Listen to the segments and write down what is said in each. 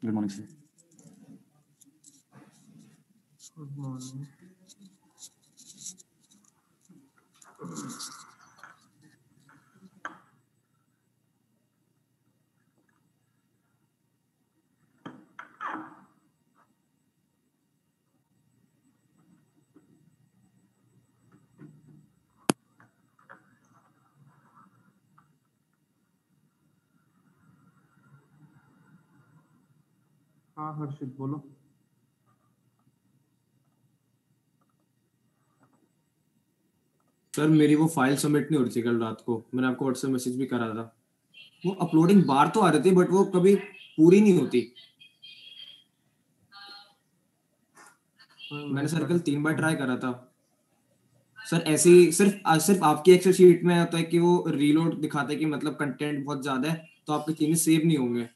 Good morning sir. Good morning. हाँ हर्षित बोलो। Sir मेरी वो फाइल सबमिट नहीं हो रही थी कल रात को, मैंने आपको व्हाट्सएप मैसेज भी करा था। वो अपलोडिंग बार तो आ रही थी बट वो कभी पूरी नहीं होती। मैंने सर कल 3 बार ट्राई करा था सर। ऐसे ही सिर्फ आपकी एक्सेल शीट में होता है कि वो रीलोड दिखाता है कि मतलब कंटेंट बहुत ज्यादा है तो आपके चीजें सेव नहीं होंगे।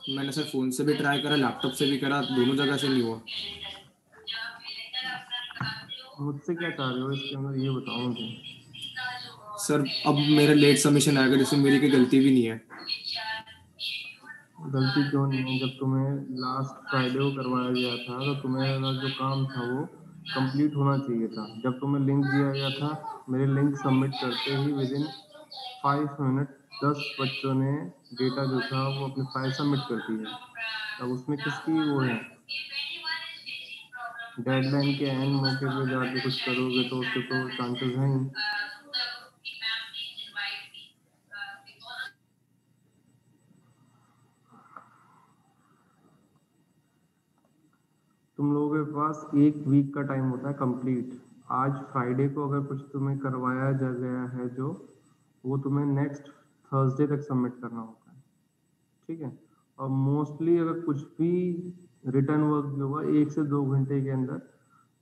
मैंने सर फोन से भी ट्राई करा, लैपटॉप से भी करा, दोनों जगह से नहीं हुआ। मुझसे क्या चाह रहे हो इसके अंदर ये बताओ मुझे। सर अब मेरा लेट सबमिशन आएगा जिसमें मेरी कोई गलती भी नहीं है। गलती क्यों नहीं है? जब तुम्हें लास्ट फ्राइडे को करवाया गया था तो तुम्हारा जो काम था वो कंप्लीट होना चाहिए था। जब तुम्हें लिंक दिया गया था, मेरे लिंक सबमिट करते ही विदिन 5 मिनट 10 बच्चों ने डेटा जो था वो अपनी फाइल सबमिट कर दी है। अब उसमें किसकी वो है? डेडलाइन के एंड मौके पे जाके कुछ करोगे तो उसके तो चांसेस हैं ही। तुम लोगों के पास 1 वीक का टाइम होता है कंप्लीट। आज फ्राइडे को अगर कुछ तुम्हें करवाया जा गया है जो वो तुम्हें नेक्स्ट थर्सडे तक सबमिट करना होता है, ठीक है। और मोस्टली अगर कुछ भी रिटर्न वर्क जो होगा 1 से 2 घंटे के अंदर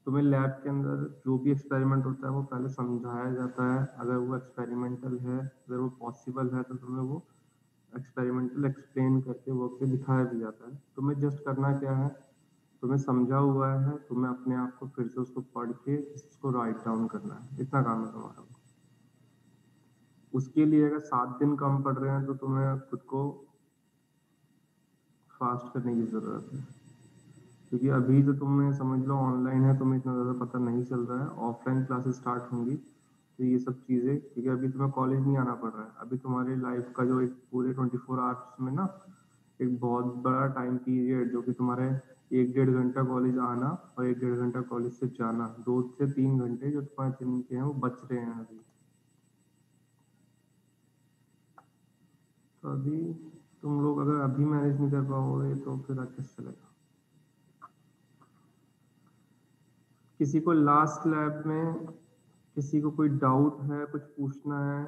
तुम्हें लैब के अंदर जो भी एक्सपेरिमेंट होता है वो पहले समझाया जाता है। अगर वो एक्सपेरिमेंटल है, अगर वो पॉसिबल है तो तुम्हें वो एक्सपेरिमेंटल एक्सप्लेन करके वर्क पे दिखाया भी जाता है। तुम्हें जस्ट करना क्या है, तुम्हें समझा हुआ है, तुम्हें अपने आप को फिर से उसको पढ़ के इसको राइट डाउन करना है, इतना काम है तुम्हारा। उसके लिए अगर 7 दिन कम पड़ रहे हैं तो तुम्हें खुद को फास्ट करने की ज़रूरत है। क्योंकि अभी तो तुम्हें समझ लो ऑनलाइन है, तुम्हें इतना ज़्यादा पता नहीं चल रहा है। ऑफलाइन क्लासेस स्टार्ट होंगी तो ये सब चीज़ें, क्योंकि अभी तुम्हें कॉलेज नहीं आना पड़ रहा है। अभी तुम्हारी लाइफ का जो एक पूरे 24 आवर्स में ना एक बहुत बड़ा टाइम पीरियड जो कि तुम्हारे 1-1.5 घंटा कॉलेज आना और 1-1.5 घंटा कॉलेज से जाना, 2 से 3 घंटे जो तुम्हारे दिन के हैं वो बच रहे हैं अभी। तो अभी तुम लोग अगर अभी मैनेज नहीं कर पाओगे तो फिर आगे चलेगा। किसी को लास्ट लैब में किसी को कोई डाउट है, कुछ पूछना है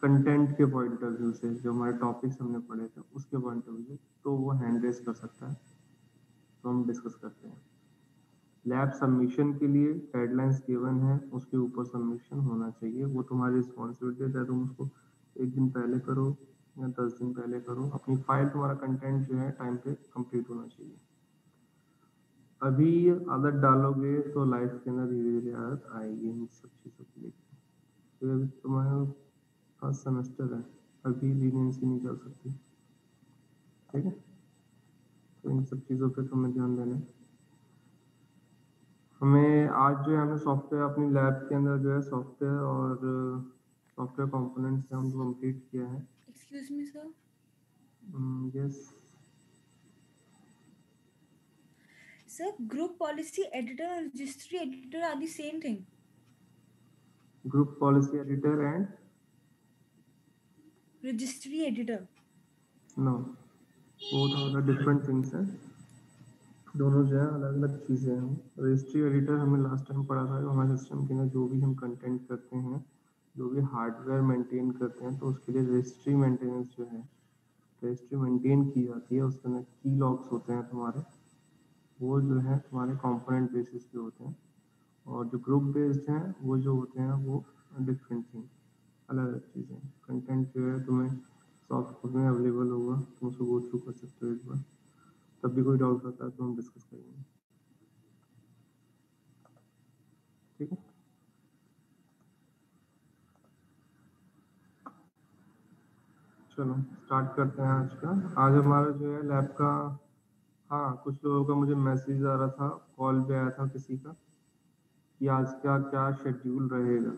कंटेंट के पॉइंट ऑफ व्यू से, जो हमारे टॉपिक्स हमने पढ़े थे उसके पॉइंट ऑफ व्यू, तो वो हैंड रेज कर सकता है, तो हम डिस्कस करते हैं। लैब सबमिशन के लिए गाइडलाइंस गिवन है, उसके ऊपर सबमिशन होना चाहिए। वो तुम्हारी रिस्पॉन्सिबिलिटी है, तुम उसको 1 दिन पहले करो या 10 दिन पहले करो। अपनी फाइल, तुम्हारा कंटेंट जो है टाइम पे कंप्लीट होना चाहिए। अभी आदत डालोगे तो लाइफ के अंदर धीरे धीरे आदत आएगी इन सब चीज़ों को लेकर। तो अभी तुम्हारा फर्स्ट सेमेस्टर है, अभी लीनियंसी नहीं चल सकती, ठीक है। तो इन सब चीज़ों पे तुम्हें ध्यान देना है। हमें आज जो है हमें सॉफ्टवेयर अपनी लैब के अंदर जो है सॉफ्टवेयर और सॉफ्टवेयर कंपोनेंट्स हम कंप्लीट किया है। Excuse me sir. Yes Sir, group policy editor and registry editor are the same thing. Group policy editor and Registry editor. नो, both are the different things है। दोनों जो है अलग अलग चीज़ें हैं। रजिस्ट्री एडिटर हमने लास्ट टाइम पढ़ा था, हमारे सिस्टम के अंदर जो भी हम कंटेंट करते हैं, जो भी हार्डवेयर मेंटेन करते हैं, तो उसके लिए रजिस्ट्री मेंटेनेंस जो है, रजिस्ट्री मेंटेन की जाती है। उसके अंदर की लॉग्स होते हैं तुम्हारे, वो जो है तुम्हारे कंपोनेंट बेसिस पे होते हैं। और जो ग्रुप बेस्ड हैं वो जो होते हैं वो डिफरेंट थिंग, अलग अलग चीज़ें। कंटेंट जो है तुम्हें सॉफ्ट कॉपी में अवेलेबल होगा, तुम उसको गो थ्रू कर सकते हो एक बार। तब भी कोई डाउट रहता है तो हम डिस्कस करेंगे, ठीक है। चलो स्टार्ट करते हैं आज का। आज हमारा जो है लैब का, हाँ कुछ लोगों का मुझे मैसेज आ रहा था, कॉल पे आया था किसी का कि आज का क्या शेड्यूल रहेगा।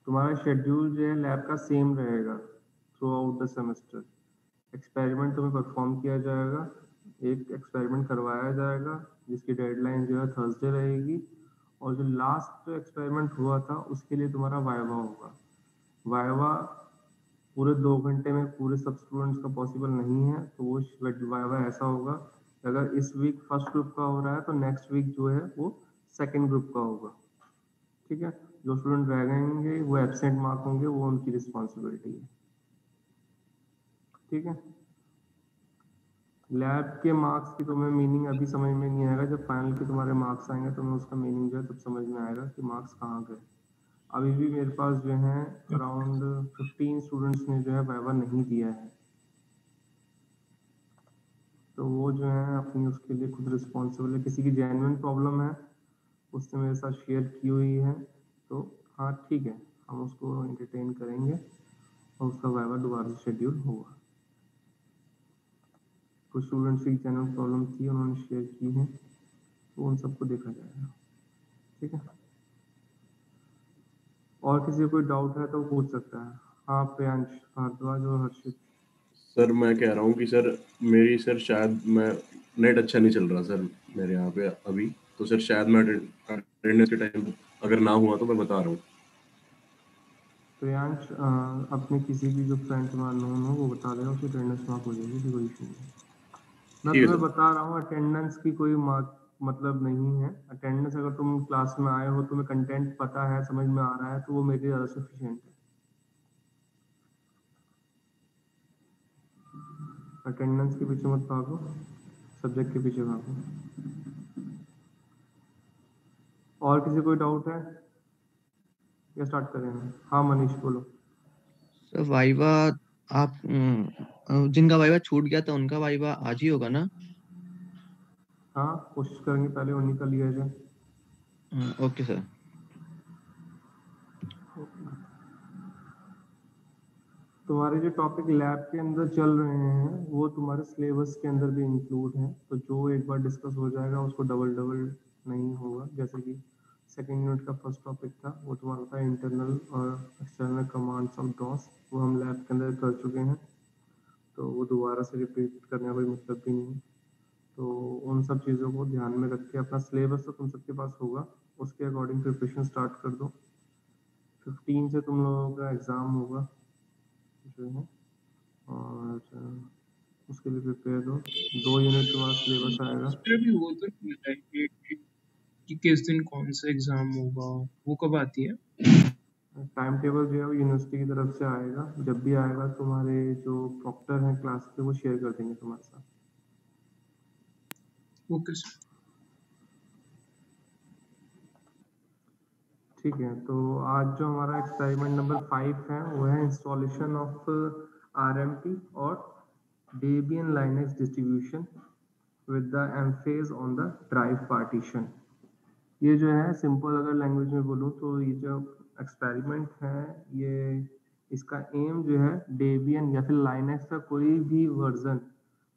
तुम्हारा शेड्यूल जो है लैब का सेम रहेगा through out the semester. Experiment तुम्हें परफॉर्म किया जाएगा, एक एक्सपेरिमेंट करवाया जाएगा जिसकी डेडलाइन जो है थर्सडे रहेगी। और जो लास्ट एक्सपेरिमेंट हुआ था उसके लिए तुम्हारा वाइवा होगा। वाइवा पूरे 2 घंटे में पूरे सब स्टूडेंट्स का पॉसिबल नहीं है, तो वो वाइवा ऐसा होगा कि अगर इस वीक फर्स्ट ग्रुप का हो रहा है तो नेक्स्ट वीक जो है वो सेकेंड ग्रुप का होगा, ठीक है। जो स्टूडेंट रह गएंगे वो एब्सेंट मार्क होंगे, वो उनकी रिस्पॉन्सिबिलिटी है, ठीक है। लैब के मार्क्स की तुम्हें मीनिंग अभी समझ में नहीं आएगा, जब फाइनल के तुम्हारे मार्क्स आएंगे तो तुम्हें उसका मीनिंग जो है तब समझ में आएगा कि मार्क्स कहाँ गए। अभी भी मेरे पास जो है अराउंड 15 स्टूडेंट्स ने जो है वाइवा नहीं दिया है, तो वो जो है अपनी उसके लिए खुद रिस्पॉन्सिबल है। किसी की जेन्युइन प्रॉब्लम है, उसने मेरे साथ शेयर की हुई है, तो हाँ ठीक है, हम उसको एंटरटेन करेंगे और उसका वाइवा दोबारा से शेड्यूल होगा। कुछ स्टूडेंट्स की जेन्युइन प्रॉब्लम थी, उन्होंने शेयर की है, तो उन सबको देखा जाएगा, ठीक है। और किसी को कोई डाउट है तो पूछ सकता है। हाँ प्रियांश भारद्वाज और हर्षित। सर मैं कह रहा हूँ कि सर मेरी सर शायद मैं नेट अच्छा नहीं चल रहा सर मेरे यहाँ पे अभी, तो सर शायद मैं अटेंडेंस के टाइम अगर ना हुआ तो मैं बता रहा हूँ। प्रियांश अपने किसी भी जो फ्रेंड तुम्हारा नोन हो वो बता देगा, उसकी अटेंडेंस मार्क हो जाएगी, कोई इशू नहीं। मैं ठीक है तुम्हें सर। बता रहा हूँ अटेंडेंस की कोई मार्क मतलब नहीं है। अटेंडेंस अगर तुम क्लास में आए हो, तुम्हें कंटेंट पता है, समझ में आ रहा है, तो वो मेरे लिए ज़्यादा सफिशिएंट है। अटेंडेंस के पीछे मत भागो, सब्जेक्ट के पीछे भागो। और किसी कोई डाउट है या स्टार्ट करें हम? हाँ मनीष बोलो। सर वाइवा आप जिनका वाइवा छूट गया था उनका वाइवा आज ही होगा ना? हाँ कोशिश करेंगे पहले उन्हीं का लिया जाए। Okay sir. तुम्हारे जो टॉपिक लैब के अंदर चल रहे हैं वो तुम्हारे सिलेबस के अंदर भी इंक्लूड है, तो जो एक बार डिस्कस हो जाएगा उसको डबल डबल नहीं होगा। जैसे कि सेकेंड यूनिट का फर्स्ट टॉपिक था, वो तुम्हारा था इंटरनल और एक्सटर्नल कमांड्स ऑफ डॉस, वो हम लैब के अंदर कर चुके हैं, तो वो दोबारा से रिपीट करने का कोई मतलब भी नहीं है। तो उन सब चीज़ों को ध्यान में रख के अपना सिलेबस तो तुम सबके पास होगा, उसके अकॉर्डिंग प्रिपरेशन स्टार्ट कर दो। 15 से तुम लोगों का एग्ज़ाम होगा जो है, और उसके लिए प्रिपेयर हो। 2 यूनिट तुम्हारा सिलेबस आएगा। अभी वो तो नहीं बताइए कि किस दिन कौन सा एग्जाम होगा, वो कब आती है? टाइम टेबल जो है वो यूनिवर्सिटी की तरफ से आएगा, जब भी आएगा तुम्हारे जो प्रॉक्टर हैं क्लास के वो शेयर कर देंगे तुम्हारे साथ। Okay sir. ठीक है, तो आज जो हमारा एक्सपेरिमेंट नंबर 5 है वो है इंस्टॉलेशन ऑफ RMP और Debian Linux distribution with the emphasis on the drive partition। ये जो है सिंपल अगर लैंग्वेज में बोलूँ तो ये जो एक्सपेरिमेंट है, ये इसका एम जो है डेबियन या फिर लाइनक्स का कोई भी वर्जन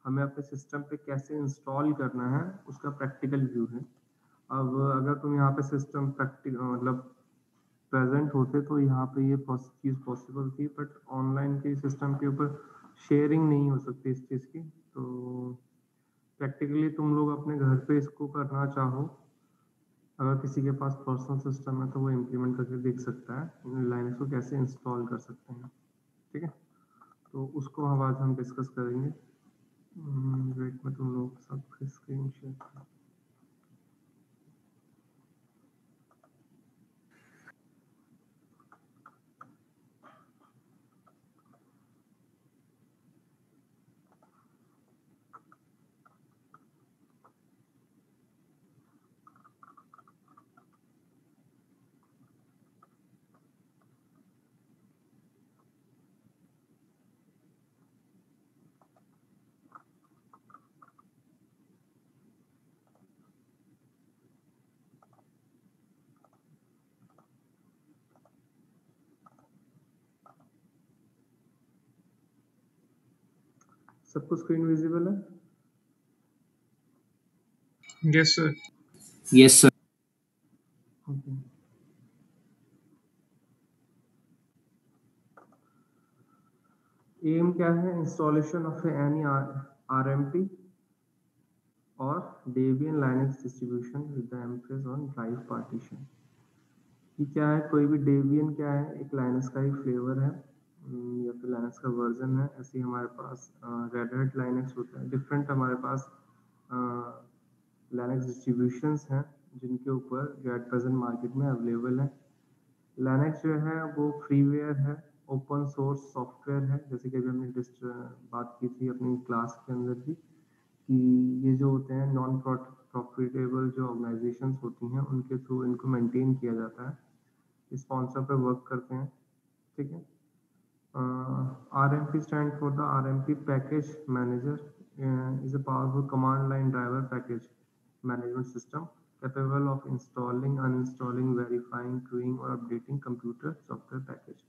हमें अपने सिस्टम पे कैसे इंस्टॉल करना है उसका प्रैक्टिकल व्यू है। अब अगर तुम यहाँ पे सिस्टम प्रैक्टिकल मतलब प्रेजेंट होते तो यहाँ पे ये चीज़ पॉसिबल थी, बट ऑनलाइन के सिस्टम के ऊपर शेयरिंग नहीं हो सकती इस चीज़ की। तो प्रैक्टिकली तुम लोग अपने घर पे इसको करना चाहो, अगर किसी के पास पर्सनल सिस्टम है तो वो इम्प्लीमेंट करके देख सकता है लाइनक्स को कैसे इंस्टॉल कर सकते हैं, ठीक है। तो उसको हम आज डिस्कस करेंगे। वेट में तुम लोग के साथ स्क्रीन शेयर सबको स्क्रीन विजिबल है? Yes sir. Yes sir. Okay. एम क्या है? इंस्टॉलेशन ऑफ एनी RMP और Debian Linux distribution with the emphasis on drive partition। ये क्या है? कोई भी Debian क्या है? एक Linux का ही फ्लेवर है या फिर Linux का वर्जन है। ऐसे ही हमारे पास Red Hat Linux होता है। डिफरेंट हमारे पास Linux डिस्ट्रीब्यूशंस हैं जिनके ऊपर जो एट प्रेजेंट मार्केट में अवेलेबल है। Linux जो है वो फ्रीवेयर है, ओपन सोर्स सॉफ्टवेयर है, जैसे कि अभी हमने बात की थी अपनी क्लास के अंदर भी कि ये जो होते हैं नॉन प्रॉफिटेबल जो ऑर्गेनाइजेशंस होती हैं उनके थ्रू इनको मेंटेन किया जाता है, स्पॉन्सर पे वर्क करते हैं, ठीक है। RMP stand for the RMP package manager is a powerful command line driver package management system capable of installing, uninstalling, verifying, queuing और updating computer software package।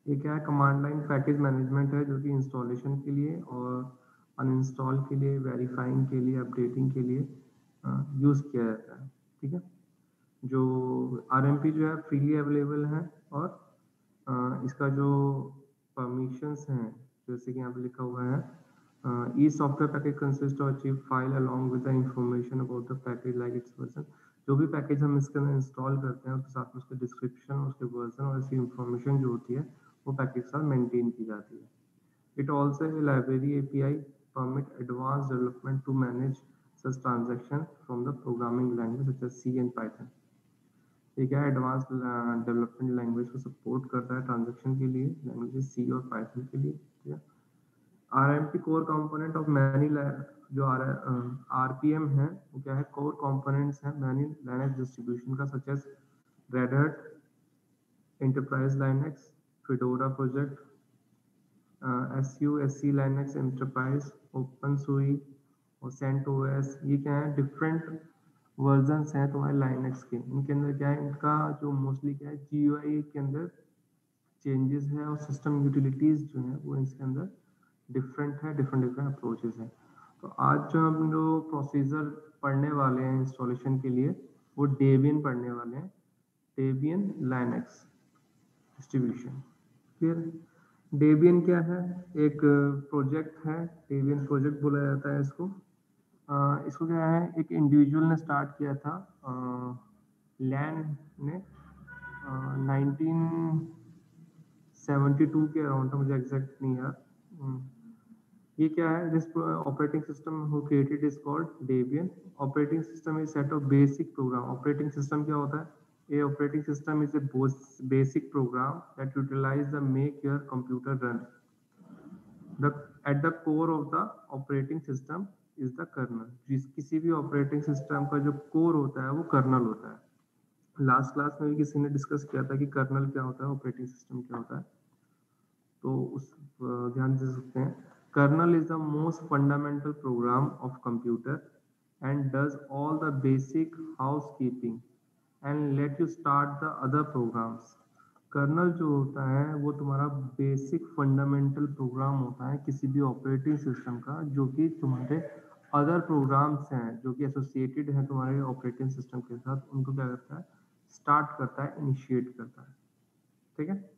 ये क्या है? कमांड लाइन पैकेज मैनेजमेंट है जो कि इंस्टॉलेशन के लिए और अनइंस्टॉल के लिए, वेरीफाइंग के लिए, अपडेटिंग के लिए यूज़ किया जाता है, ठीक है। जो RMP जो है फ्रीली अवेलेबल है और इसका जो परमिशंस हैं जैसे कि यहाँ पे लिखा हुआ है each software package consists of a zip file along with the information about the package like its version। जो भी पैकेज हम इसके अंदर इंस्टॉल करते हैं उसके साथ में उसके डिस्क्रिप्शन, उसके वर्जन और इसकी इंफॉर्मेशन जो होती है वो पैकेज के साथ मेंटेन की जाती है। It also a library API permit advanced development to manage such transaction from the programming language such as C and Python। ये क्या है? एडवांस डेवलपमेंट लैंग्वेज को सपोर्ट करता है ट्रांजैक्शन के लिए, लैंग्वेज C और Python के लिए, ठीक है। RMP core component of many जो RPM है वो क्या है? कोर कंपोनेंट्स हैं मैनी लाइनक्स डिस्ट्रीब्यूशन का such as Red Hat, Enterprise Linux, Fedora Project, SUSE Linux Enterprise, openSUSE और CentOS। ये क्या है? डिफरेंट वर्जन्स हैं तुम्हारे लाइनक्स के। इनके अंदर क्या है? इनका जो मोस्टली क्या है GUI के अंदर चेंजेस है और सिस्टम यूटिलिटीज जो है वो इसके अंदर डिफरेंट है, डिफरेंट अप्रोचेस हैं। तो आज जो हम लोग प्रोसीजर पढ़ने वाले हैं इंस्टॉलेशन के लिए वो डेबियन पढ़ने वाले हैं, डेबियन लाइनक्स डिस्ट्रीब्यूशन। फिर डेबियन क्या है? एक प्रोजेक्ट है, डेबियन प्रोजेक्ट बोला जाता है इसको। इसको क्या है? एक इंडिविजुअल ने स्टार्ट किया था लैन ने 1972 के अराउंड, मुझे एग्जैक्ट नहीं याद। ये क्या है? This operating system who created is called Debian. Operating system is set of basic programme. Operating system क्या होता है? A operating system is a basic program that utilize the make your computer run। At the core of the operating system is the kernel। किसी भी operating system का जो core होता है वो kernel होता है। लास्ट क्लास में भी किसी ने डिस्कस किया था कि kernel क्या होता है, operating system क्या होता है, तो उस ध्यान दे सकते हैं। Kernel is the most fundamental program of computer and does all the basic housekeeping and let you start the other programs। Kernel जो होता है वो तुम्हारा बेसिक फंडामेंटल प्रोग्राम होता है किसी भी ऑपरेटिंग सिस्टम का, जो कि तुम्हारे अदर प्रोग्राम्स हैं जो कि एसोसिएटेड हैं तुम्हारे ऑपरेटिंग सिस्टम के साथ, उनको क्या करता है? स्टार्ट करता है, इनिशिएट करता है, ठीक है।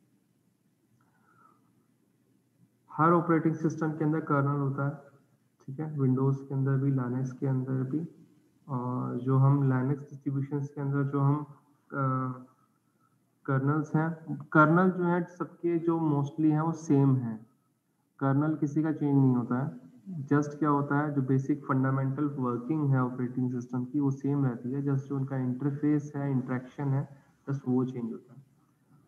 हर ऑपरेटिंग सिस्टम के अंदर कर्नल होता है, ठीक है। विंडोज़ के अंदर भी, लाइनक्स के अंदर भी, और जो हम लाइनक्स डिस्ट्रीब्यूशंस के अंदर जो हम कर्नल्स हैं, कर्नल जो है सबके जो मोस्टली हैं वो सेम है। कर्नल किसी का चेंज नहीं होता है। जस्ट क्या होता है? जो बेसिक फंडामेंटल वर्किंग है ऑपरेटिंग सिस्टम की वो सेम रहती है, जस्ट जो उनका इंटरफेस है, इंटरेक्शन है, बस वो चेंज होता है।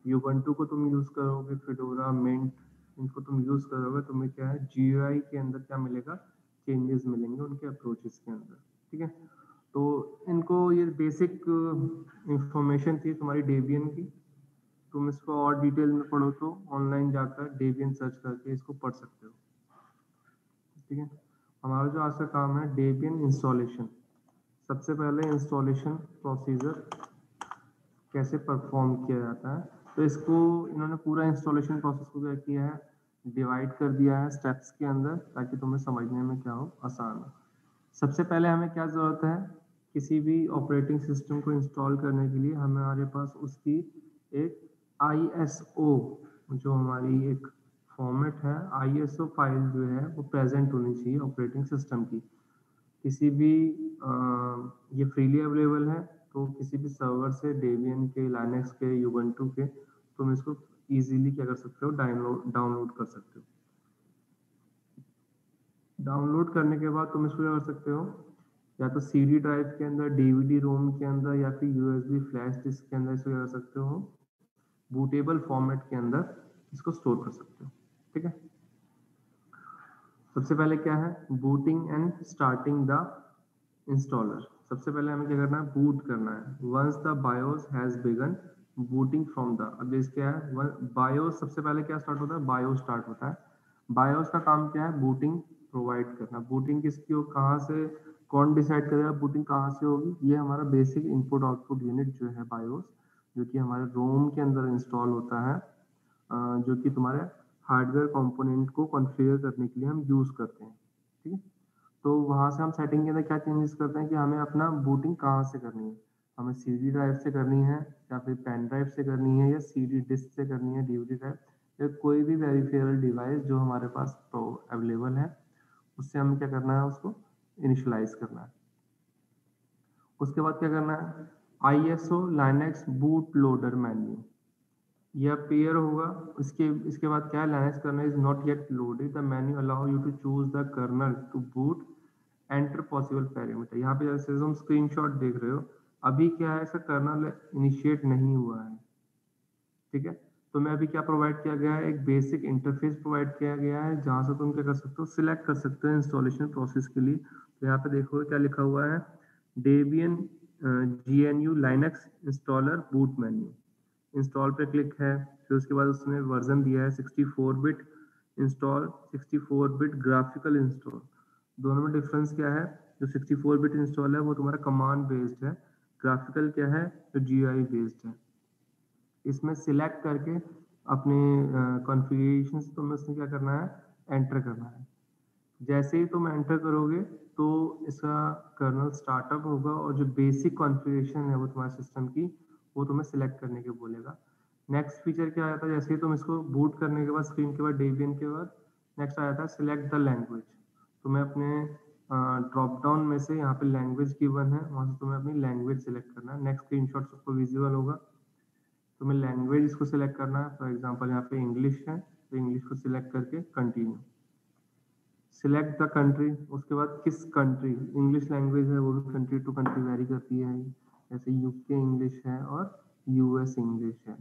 यूबंटू को तुम यूज़ करोगे, फेडोरा, मिंट, इनको तुम यूज़ करोगे, तुम्हें क्या है GUI के अंदर क्या मिलेगा? चेंजेस मिलेंगे उनके अप्रोचेस के अंदर, ठीक है। तो इनको ये बेसिक इंफॉर्मेशन थी तुम्हारी डेबियन की। तुम इसको और डिटेल में पढ़ो तो ऑनलाइन जाकर डेबियन सर्च करके इसको पढ़ सकते हो, ठीक है। हमारा जो आज का काम है डेबियन इंस्टॉलेशन। सबसे पहले इंस्टॉलेशन प्रोसीजर कैसे परफॉर्म किया जाता है, तो इसको इन्होंने पूरा इंस्टॉलेशन प्रोसेस को क्या किया है? डिवाइड कर दिया है स्टेप्स के अंदर ताकि तुम्हें समझने में क्या हो, आसान हो। सबसे पहले हमें क्या ज़रूरत है, किसी भी ऑपरेटिंग सिस्टम को इंस्टॉल करने के लिए हमारे पास उसकी एक ISO जो हमारी एक फॉर्मेट है, ISO फाइल जो है वो प्रेजेंट होनी चाहिए ऑपरेटिंग सिस्टम की। किसी भी ये फ्रीली अवेलेबल है, तो किसी भी सर्वर से डेबियन के, लाइनक्स के, यूबंटू के तुम इसको इजीली क्या कर सकते हो, डाउनलोड कर सकते हो। डाउनलोड करने के बाद तुम इसको क्या कर सकते हो, या तो CD ड्राइव के अंदर, DVD रोम के अंदर, या फिर USB फ्लैश डिस्क के अंदर इसको क्या कर सकते हो, बूटेबल फॉर्मेट के अंदर इसको स्टोर कर सकते हो। ठीक है, सबसे पहले क्या है, booting and starting the installer. सबसे पहले हमें क्या करना है, बूट करना है। Once the BIOS has begun booting from the, अब इस क्या है, बायोस सबसे पहले क्या स्टार्ट होता है, बायोस स्टार्ट होता है। बायोस का काम क्या है, बूटिंग प्रोवाइड करना। बूटिंग किसकी हो, कहाँ से, कौन डिसाइड करेगा बूटिंग कहाँ से होगी, ये हमारा बेसिक इनपुट आउटपुट यूनिट जो है बायोस, जो कि हमारे रोम के अंदर इंस्टॉल होता है, जो कि तुम्हारे हार्डवेयर कंपोनेंट को कॉन्फ़िगर करने के लिए हम यूज़ करते हैं। ठीक है, तो वहाँ से हम सेटिंग के अंदर क्या चेंजेस करते हैं कि हमें अपना बूटिंग कहाँ से करनी है, हमें CD ड्राइव से करनी है, या फिर पेन ड्राइव से करनी है, या CD डिस्क से करनी है, DVD ड्राइव, या कोई भी वेरिफाइबल डिवाइस जो हमारे पास अवेलेबल है, उससे हमें क्या करना है, उसको इनिशियलाइज करना है। उसके बाद क्या करना है, ISO Linux boot loader menu, यह पेयर होगा। इसके बाद क्या है, Linux kernel is not yet loaded, the menu allow you to choose the kernel to boot, enter possible parameter. यहाँ पे जैसे तुम स्क्रीनशॉट देख रहे हो, अभी क्या है, इसका कर्नल इनिशिएट नहीं हुआ है। ठीक है, तो मैं अभी क्या प्रोवाइड किया गया है, एक बेसिक इंटरफेस प्रोवाइड किया गया है, जहाँ से तुम क्या कर सकते हो, सिलेक्ट कर सकते हो इंस्टॉलेशन प्रोसेस के लिए। तो यहाँ पे देखोगे क्या लिखा हुआ है, Debian GNU Linux installer boot menu, install पे क्लिक है। फिर उसके बाद उसने वर्जन दिया है 64 bit install, 64 bit graphical install. दोनों में डिफरेंस क्या है, जो 64 बिट इंस्टॉल है वो तुम्हारा कमांड बेस्ड है, ग्राफिकल क्या है, जो GUI बेस्ड है। इसमें सिलेक्ट करके अपने कॉन्फ़िगरेशन से तुम्हें उसमें क्या करना है, एंटर करना है। जैसे ही तुम एंटर करोगे तो इसका कर्नल स्टार्टअप होगा, और जो बेसिक कॉन्फ़िगरेशन है वो तुम्हारे सिस्टम की, वो तुम्हें सिलेक्ट करने के बोलेगा। नेक्स्ट फीचर क्या आता है, जैसे ही तुम इसको बूट करने के बाद, स्क्रीन के बाद, डेबियन के बाद, नेक्स्ट आ जाता है सिलेक्ट द लैंग्वेज। तुम्हें अपने ड्रॉप डाउन में से यहाँ पे लैंग्वेज गिवन है, वहाँ से तुम्हें अपनी लैंग्वेज सिलेक्ट करना है। नेक्स्ट स्क्रीनशॉट सबको विजिबल होगा, तुम्हें लैंग्वेज इसको सिलेक्ट करना है। फॉर एग्जांपल यहाँ पे इंग्लिश है, तो इंग्लिश को सिलेक्ट करके कंटिन्यू। सिलेक्ट द कंट्री, उसके बाद किस कंट्री, इंग्लिश लैंग्वेज है वो भी कंट्री टू कंट्री वेरी करती है, जैसे UK इंग्लिश है और US इंग्लिश है।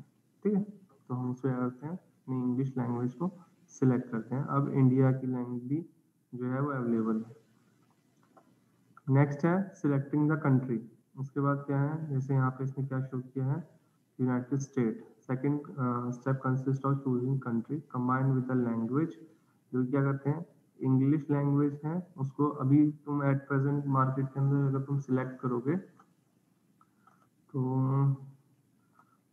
ठीक है, तो हम उसको क्या करते हैं, अपनी इंग्लिश लैंग्वेज को सिलेक्ट करते हैं। अब इंडिया की लैंग्वेज भी जो है वो अवेलेबल है। नेक्स्ट है सिलेक्टिंग द कंट्री। उसके बाद क्या है, जैसे यहाँ पे इसने क्या शो किया है, United state. Second step consist of choosing country combined with the language, जो क्या करते हैं, इंग्लिश लैंग्वेज है उसको अभी तुम एट प्रेजेंट मार्केट के अंदर अगर तुम सिलेक्ट करोगे, तो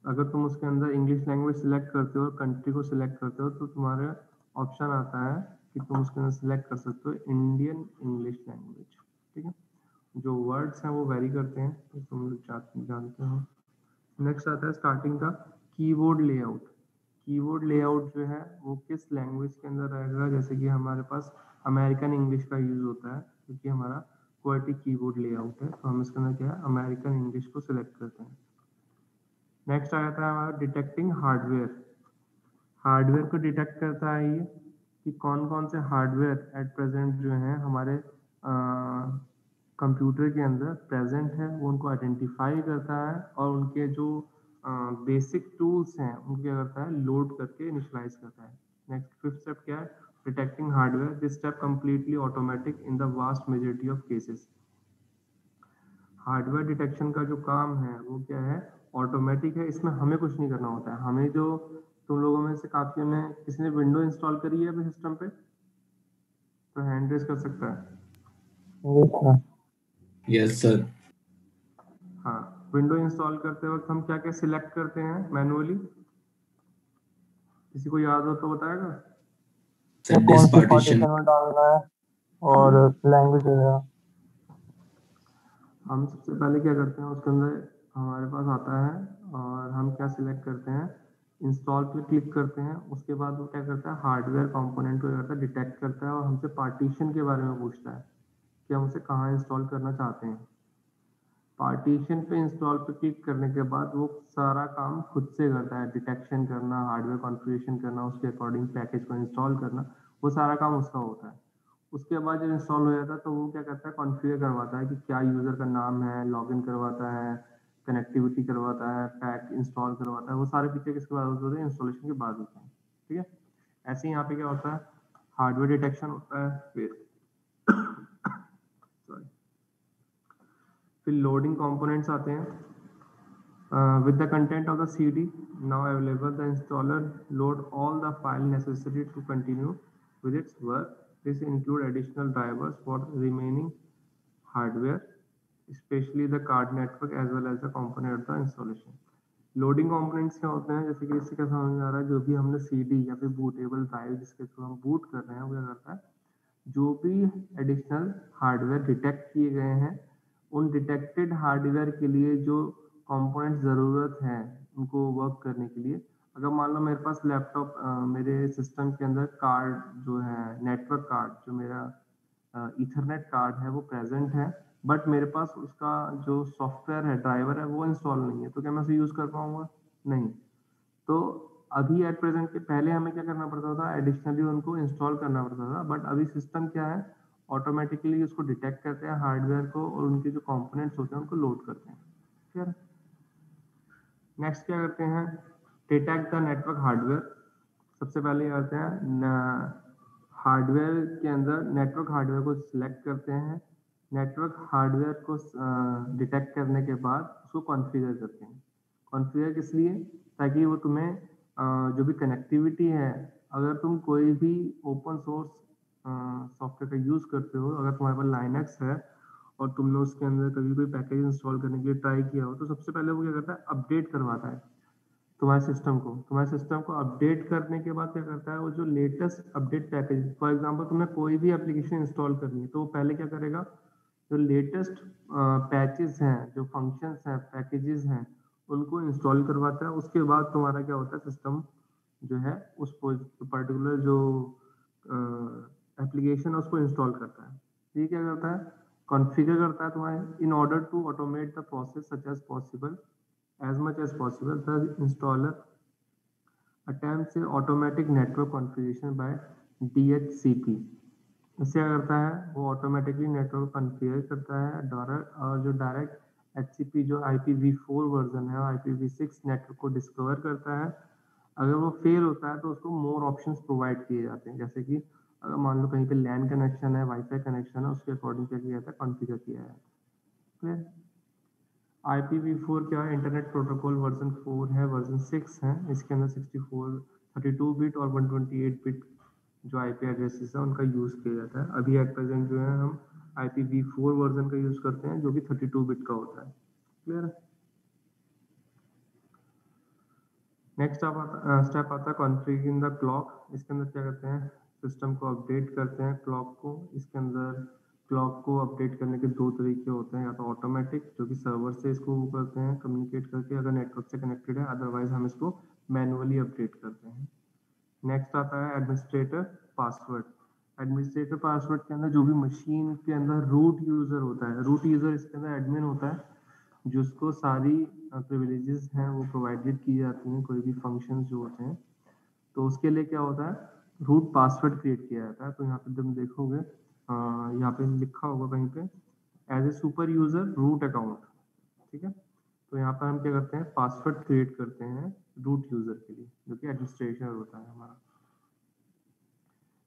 अगर तुम उसके अंदर इंग्लिश लैंग्वेज सिलेक्ट करते हो और कंट्री को सिलेक्ट करते हो, तो तुम्हारे ऑप्शन आता है कि तुम उसके अंदर सिलेक्ट कर सकते हो इंडियन इंग्लिश लैंग्वेज। ठीक है, जो वर्ड्स हैं वो वेरी करते हैं, तो तुम लोग जानते हो। नेक्स्ट आता है starting the keyboard layout. Keyboard layout जो है वो किस लैंग्वेज के अंदर रहेगा, जैसे कि हमारे पास अमेरिकन इंग्लिश का यूज होता है, क्योंकि हमारा QWERTY कीबोर्ड लेआउट है, तो हम इसके अंदर क्या है, अमेरिकन इंग्लिश को सिलेक्ट करते हैं। नेक्स्ट आ जाता है हमारा डिटेक्टिंग हार्डवेयर। हार्डवेयर को डिटेक्ट करता है ये कि कौन कौन से हार्डवेयर एट प्रेजेंट जो है हमारे कंप्यूटर के अंदर प्रेजेंट है, वो उनको आइडेंटिफाई करता है, और उनके जो बेसिक टूल्स हैं उनको क्या करता है, लोड करके इनिशियलाइज करता है। नेक्स्ट फिफ्थ स्टेप क्या है, detecting hardware. This step completely automatic in the vast majority of cases. Hardware detection का जो काम है वो क्या है, ऑटोमेटिक है, इसमें हमें कुछ नहीं करना होता है। हमें जो, तुम लोगों में से काफियों ने, किसी ने विंडो इंस्टॉल करी है अपने सिस्टम पे, तो हैंड रेज कर सकता है। Yes sir. हाँ, विंडो इंस्टॉल करते वक्त हम क्या क्या सिलेक्ट करते हैं मैनुअली, किसी को याद हो तो बताएगा। सर कौन सी डिस्पार्टीशन पार्टीशन में डालना है और लैंग्वेज वगैरह। हम सबसे पहले क्या करते हैं, उसके अंदर हमारे पास आता है और हम क्या सिलेक्ट करते हैं, इंस्टॉल पे क्लिक करते हैं। उसके बाद वो क्या करता है, हार्डवेयर कंपोनेंट को करता है, डिटेक्ट करता है और हमसे पार्टीशन के बारे में पूछता है कि हम उसे कहाँ इंस्टॉल करना चाहते हैं। पार्टीशन पे इंस्टॉल पे क्लिक करने के बाद वो सारा काम खुद से करता है, डिटेक्शन करना, हार्डवेयर कॉन्फ़िगरेशन करना, उसके अकॉर्डिंग पैकेज को इंस्टॉल करना, वो सारा काम उसका होता है। उसके बाद जब इंस्टॉल हो जाता है तो वो क्या करता है, कॉन्फ़िगर करवाता है कि क्या यूज़र का नाम है, लॉगिन करवाता है, कनेक्टिविटी करवाता है, पैक इंस्टॉल करवाता है। वो सारे फीचर किसके बाद होते हैं, इंस्टॉलेशन के बाद होते हैं। ठीक है, ऐसे ही यहाँ पे क्या होता है, हार्डवेयर डिटेक्शन होता है, फिर लोडिंग कंपोनेंट्स आते हैं। With the content of the CD now available, the installer load all the file necessary to continue with its work. This include additional drivers for remaining hardware, especially the card network as well as the component of the installation. Loading components क्या होते हैं, जैसे कि इससे क्या समझ में आ रहा है, जो भी हमने सीडी या फिर बूटेबल ड्राइव जिसके थ्रू हम बूट कर रहे हैं, वो क्या करता है, जो भी एडिशनल हार्डवेयर डिटेक्ट किए गए हैं, उन डिटेक्टेड हार्डवेयर के लिए जो कंपोनेंट ज़रूरत है उनको वर्क करने के लिए, अगर मान लो मेरे पास लैपटॉप मेरे सिस्टम के अंदर कार्ड जो है, नेटवर्क कार्ड जो मेरा ईथरनेट कार्ड है वो प्रेजेंट है, बट मेरे पास उसका जो सॉफ्टवेयर है, ड्राइवर है, वो इंस्टॉल नहीं है, तो क्या मैं उसे यूज़ कर पाऊंगा? नहीं। तो अभी एट प्रेजेंट के पहले हमें क्या करना पड़ता था, एडिशनली उनको इंस्टॉल करना पड़ता था, बट अभी सिस्टम क्या है, ऑटोमेटिकली उसको डिटेक्ट करते हैं हार्डवेयर को और उनके जो कंपोनेंट्स होते हैं उनको लोड करते हैं। क्लियर? नेक्स्ट क्या करते हैं, डिटेक्ट द नेटवर्क हार्डवेयर। सबसे पहले करते हैं हार्डवेयर के अंदर नेटवर्क हार्डवेयर को सिलेक्ट करते हैं। नेटवर्क हार्डवेयर को डिटेक्ट करने के बाद उसको कॉन्फ़िगर करते हैं। कॉन्फ़िगर किस लिए? ताकि वो तुम्हें जो भी कनेक्टिविटी है, अगर तुम कोई भी ओपन सोर्स सॉफ्टवेयर का यूज़ करते हो, अगर तुम्हारे पास लाइनक्स है और तुमने उसके अंदर कभी कोई पैकेज इंस्टॉल करने के लिए ट्राई किया हो, तो सबसे पहले वो क्या करता है, अपडेट करवाता है तुम्हारे सिस्टम को अपडेट करने के बाद क्या करता है, वो जो latest update package, for example तुम्हें कोई भी एप्लीकेशन इंस्टॉल करनी है, तो वो पहले क्या करेगा, जो लेटेस्ट पैचेस हैं, जो फंक्शंस हैं, पैकेजेस हैं, उनको इंस्टॉल करवाता है। उसके बाद तुम्हारा क्या होता है, सिस्टम जो है उस पर्टिकुलर जो एप्लीकेशन है उसको इंस्टॉल करता है। ये क्या करता है, कॉन्फ़िगर करता है तुम्हारे, in order to automate the process such as possible as much as possible, the installer attempts a automatic network configuration by DHCP। इससे क्या करता है, वो ऑटोमेटिकली नेटवर्क कॉन्फ़िगर करता है डायरेक्ट, और जो डायरेक्ट HCP जो IPv4 वर्जन है, IPv6 नेटवर्क को डिस्कवर करता है। अगर वो फेल होता है तो उसको मोर ऑप्शंस प्रोवाइड किए जाते हैं, जैसे कि अगर मान लो कहीं पे लैन कनेक्शन है, वाईफाई कनेक्शन है, उसके अकॉर्डिंग क्या किया जाता है, कॉन्फ़िगर किया जाता है। क्लियर? IPv4 क्या है, इंटरनेट प्रोटोकॉल वर्जन 4 है, वर्जन 6 है। इसके अंदर 64 32 बिट और 128 बिट जो आईपी एड्रेसेस है उनका यूज़ किया जाता है। अभी एट प्रेजेंट जो है हम IPv4 वर्जन का यूज़ करते हैं, जो कि 32 बिट का होता है। क्लियर है? नेक्स्ट स्टेप आता है कॉन्फ़िगरिंग द क्लॉक। इसके अंदर क्या करते हैं, सिस्टम को अपडेट करते हैं क्लॉक को। इसके अंदर क्लॉक को अपडेट करने के दो तरीके होते हैं, या तो ऑटोमेटिक जो कि सर्वर से इसको वो करते हैं कम्युनिकेट करके अगर नेटवर्क से कनेक्टेड है, अदरवाइज हम इसको मैनुअली अपडेट करते हैं। नेक्स्ट आता है एडमिनिस्ट्रेटर पासवर्ड। एडमिनिस्ट्रेटर पासवर्ड के अंदर जो भी मशीन के अंदर रूट यूज़र होता है, रूट यूज़र इसके अंदर एडमिन होता है, जिसको सारी प्रिविलेजेस हैं वो प्रोवाइडेड की जाती हैं, कोई भी फंक्शंस जो होते हैं, तो उसके लिए क्या होता है, रूट पासवर्ड क्रिएट किया जाता है। तो यहाँ पे तुम देखोगे यहाँ पे लिखा होगा कहीं पे as a super user root account. ठीक है, तो यहाँ पर हम क्या करते हैं, पासवर्ड क्रिएट करते हैं रूट यूजर के लिए, जो कि एडमिनिस्ट्रेटर होता है हमारा।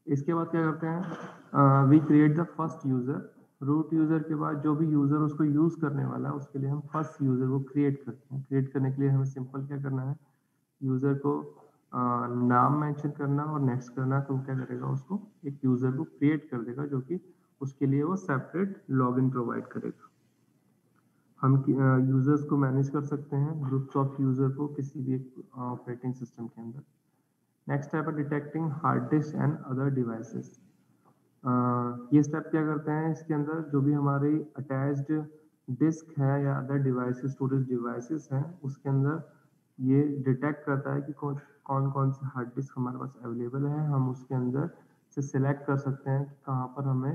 इसके बाद क्या करते हैं, we create the first user. Root user के बाद जो भी यूजर उसको यूज करने वाला है, उसके लिए हम फर्स्ट यूजर को क्रिएट करते हैं। क्रिएट करने के लिए हमें सिंपल क्या करना है, यूजर को नाम मेंशन करना और नेक्स्ट करना, तो क्या करेगा, उसको एक यूजर को क्रिएट कर देगा, जो कि उसके लिए वो सेपरेट लॉगिन प्रोवाइड करेगा। हम यूजर्स को मैनेज कर सकते हैं, ग्रुप्स ऑफ यूजर को किसी भी ऑपरेटिंग सिस्टम के अंदर। नेक्स्ट स्टेप है detecting hard disk and other devices. ये स्टेप क्या करते हैं, इसके अंदर जो भी हमारी अटैच्ड डिस्क है या अदर डिवाइसेस, स्टोरेज डिवाइसेस हैं, उसके अंदर ये डिटेक्ट करता है कि कौन कौन से हार्ड डिस्क हमारे पास अवेलेबल है। हम उसके अंदर से सिलेक्ट कर सकते हैं कि कहाँ पर हमें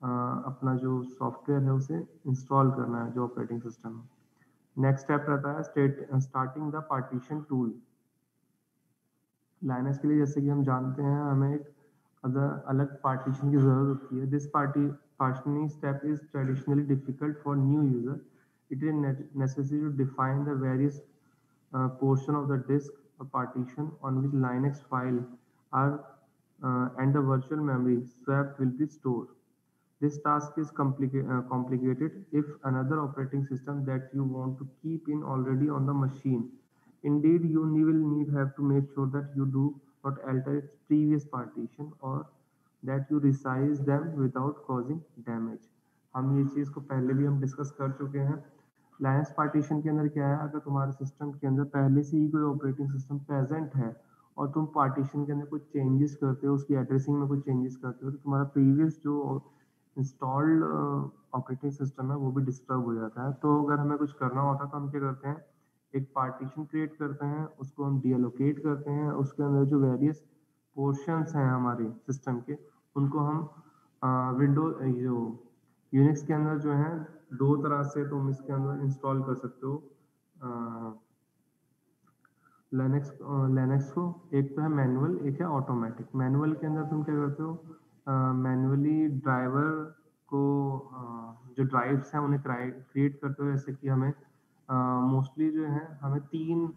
अपना जो सॉफ्टवेयर है उसे इंस्टॉल करना है, जो ऑपरेटिंग सिस्टम है। नेक्स्ट स्टेप रहता है starting the partition tool. Linux के लिए जैसे कि हम जानते हैं हमें एक अलग पार्टीशन की जरूरत होती है। This partitioning step is traditionally difficult for new user. It is necessary to define the various portion of the disk or partition on which Linux file are and the virtual memory swap will be stored. This task is complicated if another operating system that you want to keep in already on the machine. Indeed, you will have to make sure that you do not alter its previous partition or that you resize them without causing damage. हम ये चीज़ को पहले भी हम discuss कर चुके हैं। Linux partition के अंदर क्या है, अगर तुम्हारे सिस्टम के अंदर पहले से ही कोई ऑपरेटिंग सिस्टम प्रेजेंट है और तुम पार्टीशन के अंदर कुछ चेंजेस करते हो, उसकी एड्रेसिंग में कुछ चेंजेस करते हो, तो तुम्हारा प्रीवियस जो इंस्टॉल्ड ऑपरेटिंग सिस्टम है वो भी डिस्टर्ब हो जाता है। तो अगर हमें कुछ करना होता है तो हम क्या करते हैं, एक पार्टीशन क्रिएट करते हैं, उसको हम डीएलोकेट करते हैं, उसके अंदर जो वेरियस पोर्शंस हैं हमारे सिस्टम के, उनको हम विंडो जो यूनिक्स के अंदर जो है दो तरह से तुम इसके अंदर इंस्टॉल कर सकते हो लिनक्स को। एक तो है मैनुअल, एक है ऑटोमेटिक। मैनुअल के अंदर तुम क्या करते हो, मैनुअली ड्राइवर को जो ड्राइव्स हैं उन्हें क्रिएट करते हो। जैसे कि हमें मोस्टली जो है हमें 3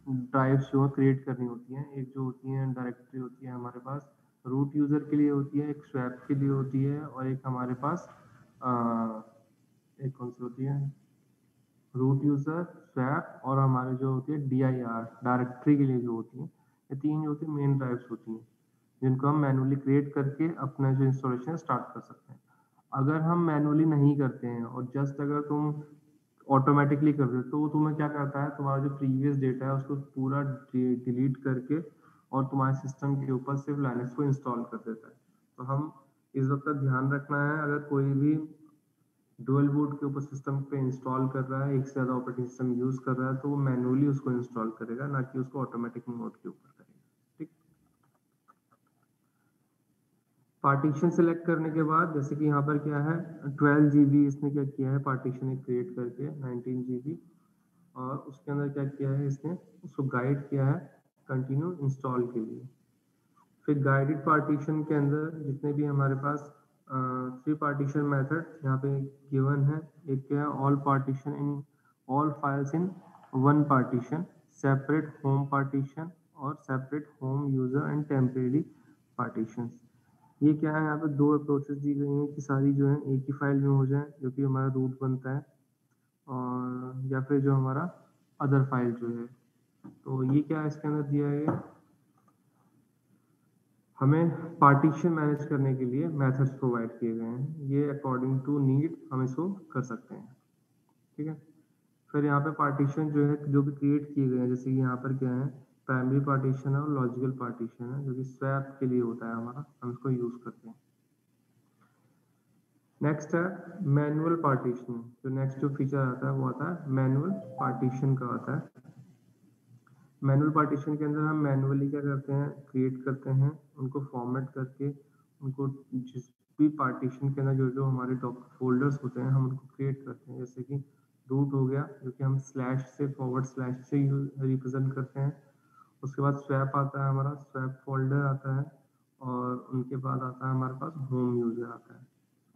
ड्राइव्स जो है क्रिएट करनी होती हैं। एक जो होती है डायरेक्टरी होती है हमारे पास रूट यूज़र के लिए होती है, एक स्वैप के लिए होती है, और एक हमारे पास एक कौन सी होती है, रूट यूज़र, स्वैप और हमारे जो होती है DIR डायरेक्टरी के लिए जो होती है। ये 3 जो होती है मेन ड्राइव्स होती हैं जिनको हम मैनुअली क्रिएट करके अपना जो इंस्टॉलेशन स्टार्ट कर सकते हैं। अगर हम मैनुअली नहीं करते हैं और जस्ट अगर तुम ऑटोमेटिकली कर दो तो तुम्हें क्या करता है, तुम्हारा जो प्रीवियस डेटा है उसको पूरा डिलीट करके और तुम्हारे सिस्टम के ऊपर सिर्फ लाइनक्स को इंस्टॉल कर देता है। तो हम इस वक्त का ध्यान रखना है, अगर कोई भी डुअल बूट के ऊपर सिस्टम पे इंस्टॉल कर रहा है, एक से ज़्यादा ऑपरेटिंग सिस्टम यूज़ कर रहा है, तो वो मैनुअली उसको इंस्टॉल करेगा, ना कि उसको ऑटोमेटिक मोड के ऊपर करेगा। ठीक, पार्टीशन सेलेक्ट करने के बाद जैसे कि यहाँ पर क्या है 12 GB इसने क्या किया है, पार्टीशन एक क्रिएट करके 19 GB, और उसके अंदर क्या किया है इसने, उसको गाइड किया है कंटिन्यू इंस्टॉल के लिए। फिर गाइडेड पार्टीशन के अंदर जितने भी हमारे पास 3 पार्टीशन मेथड यहाँ पे गिवन है। एक क्या है all partition in all files in 1 partition, separate home partition और separate home user and temporary partition. ये क्या है, यहाँ पे 2 अप्रोचेस दी गई हैं कि सारी जो है एक ही फाइल में हो जाए जो कि हमारा रूट बनता है, और या फिर जो हमारा अदर फाइल जो है। तो ये क्या इसके अंदर दिया है, हमें पार्टीशन मैनेज करने के लिए मेथड्स प्रोवाइड किए गए हैं। ये अकॉर्डिंग टू नीड हम इसको कर सकते हैं। ठीक है, फिर यहाँ पे पार्टीशन जो है जो भी क्रिएट किए गए हैं, जैसे कि यहाँ पर क्या है प्राइमरी पार्टीशन है और लॉजिकल पार्टीशन है जो कि स्वैप के लिए होता है हमारा, हम इसको यूज करते हैं। नेक्स्ट है मैनुअल पार्टीशन। जो नेक्स्ट जो फीचर आता है वो आता है मैनुअल पार्टीशन का आता है। मैनुअल पार्टीशन के अंदर हम मैनुअली क्या करते हैं, क्रिएट करते हैं, उनको फॉर्मेट करके उनको जिस भी पार्टीशन के अंदर जो जो हमारे फोल्डर्स होते हैं हम उनको क्रिएट करते हैं। जैसे कि रूट हो गया जो कि हम स्लैश से / से रिप्रेजेंट करते हैं। उसके बाद स्वैप आता है, हमारा स्वैप फोल्डर आता है, और उनके बाद आता है हमारे पास होम यूजर आता है,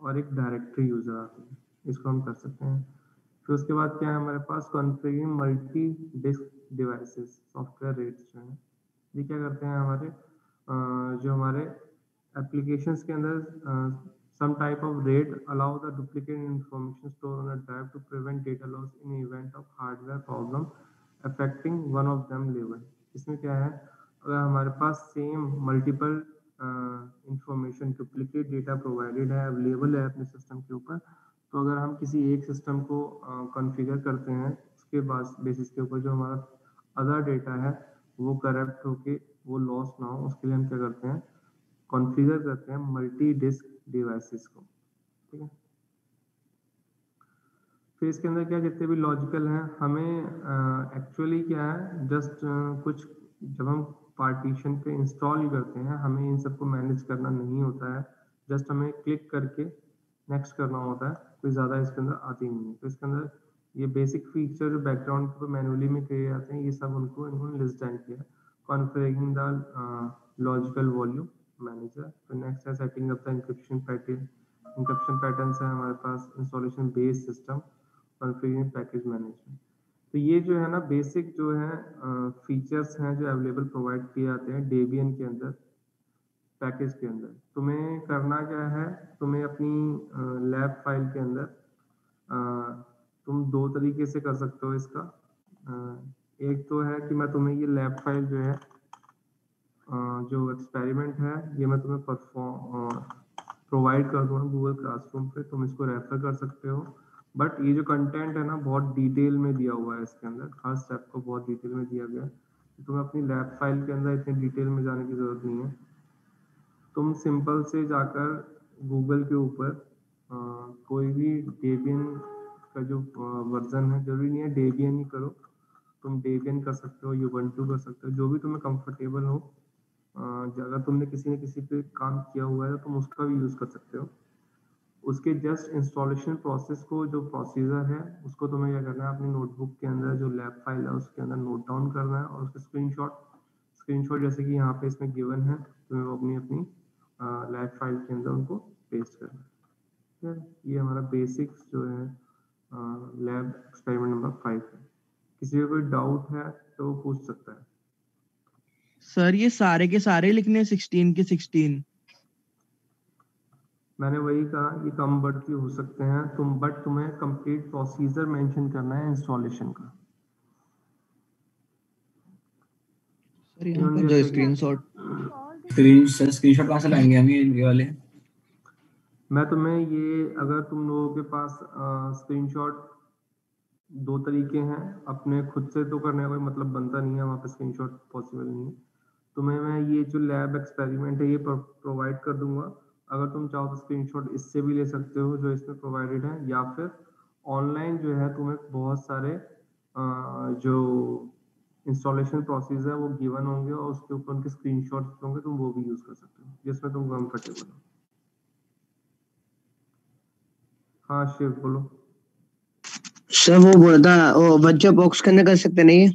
और एक डायरेक्टरी यूजर आती है, इसको हम कर सकते हैं। फिर उसके बाद क्या है हमारे पास configuring multi disk devices software RAIDs जो है, ये क्या करते हैं हमारे जो हमारे एप्लीकेशंस के अंदर some type of RAID allow the duplicate information stored on a drive to prevent data loss in event of hardware problem affecting one of them level। इसमें क्या है, अगर हमारे पास same multiple information duplicate data provided है, available है अपने system के ऊपर, तो अगर हम किसी एक सिस्टम को कॉन्फ़िगर करते हैं उसके बाद बेसिस के ऊपर जो हमारा अदर डेटा है वो करप्ट होके वो लॉस ना हो, उसके लिए हम क्या करते हैं, कॉन्फ़िगर करते हैं मल्टी डिस्क डिवाइसेस को, ठीक है। फिर इसके अंदर क्या जितने भी लॉजिकल हैं, हमें एक्चुअली क्या है, जस्ट कुछ जब हम पार्टीशन पे इंस्टॉल करते हैं, हमें इन सबको मैनेज करना नहीं होता है, जस्ट हमें क्लिक करके नेक्स्ट करना होता है, कोई ज़्यादा इसके अंदर आती नहीं है। तो इसके अंदर ये बेसिक फीचर जो बैकग्राउंड पे मैनुअली में किए जाते हैं, ये सब इन्होंने लिस्ट डाउन किया है। Configuring the logical volume manager. तो नेक्स्ट है setting up the encryption patterns है हमारे पास, installation based system, configuring package management. तो ये जो है ना बेसिक जो है फीचर्स हैं जो अवेलेबल प्रोवाइड किए जाते हैं डेबियन के अंदर, पैकेज के अंदर। तुम्हें करना क्या है, तुम्हें अपनी लैब फाइल के अंदर तुम दो तरीके से कर सकते हो इसका। एक तो है कि मैं तुम्हें ये लैब फाइल जो है जो एक्सपेरिमेंट है, ये मैं तुम्हें प्रोवाइड कर दूंगा गूगल क्लासरूम पे, तुम इसको रेफर कर सकते हो। बट ये जो कंटेंट है ना बहुत डिटेल में दिया हुआ है इसके अंदर, हर स्टेप को बहुत डिटेल में दिया गया है। तुम्हें अपनी लैब फाइल के अंदर इतनी डिटेल में जाने की जरूरत नहीं है। तुम सिंपल से जाकर गूगल के ऊपर कोई भी डेबियन का जो वर्जन है, जरूरी नहीं है डेबियन ही करो, तुम डेबियन कर सकते हो, यूबंटू कर सकते हो, जो भी तुम्हें कंफर्टेबल हो। अगर तुमने किसी न किसी पे काम किया हुआ है तो तुम उसका भी यूज़ कर सकते हो। उसके जस्ट इंस्टॉलेशन प्रोसेस को, जो प्रोसीजर है उसको तुम्हें क्या करना है, अपनी नोटबुक के अंदर जो लैब फाइल है उसके अंदर नोट डाउन करना है, और उसके स्क्रीनशॉट जैसे कि यहाँ पे इसमें गिवन है, तुम्हें वो अपनी अपनी लैब फाइल के अंदर उनको पेस्ट करना है। ठीक है, ये हमारा बेसिक्स जो है लैब एक्सपेरिमेंट नंबर 5 है। किसी को कोई डाउट है तो वो पूछ सकता है। सर ये सारे के सारे लिखने 16 के 16? मैंने वही कहा, ये कम बढ़ती हो सकते हैं बट तुम्हें कंप्लीट प्रोसीजर मेंशन करना है इंस्टॉलेशन का। सर यहाँ पर जो स्क्रीनशॉट स्क्रीनशॉट कहाँ से लाएंगे हम ये वाले? मैं तुम्हें ये, अगर तुम लोगों के पास स्क्रीनशॉट दो तरीके हैं, अपने खुद से तो करने का कोई मतलब बनता नहीं है, वहाँ पे स्क्रीनशॉट पॉसिबल नहीं है। तुम्हें मैं ये जो लैब एक्सपेरिमेंट है ये प्रोवाइड कर दूंगा। अगर तुम चाहो तो स्क्रीनशॉट इससे भी ले सकते हो जो इसमें प्रोवाइडेड है, या फिर ऑनलाइन जो है तुम्हें बहुत सारे जो इंस्टॉलेशन प्रोसेस है वो गिवन होंगे, और उसके ऊपर उनके स्क्रीनशॉट्स होंगे, तुम वो भी यूज कर सकते हो जिसमें तुम कंफर्टेबल हो। हाँ शिव बोलो। सर वो बोल रहा था वो वर्चुअल बॉक्स के अंदर कर सकते नहीं है?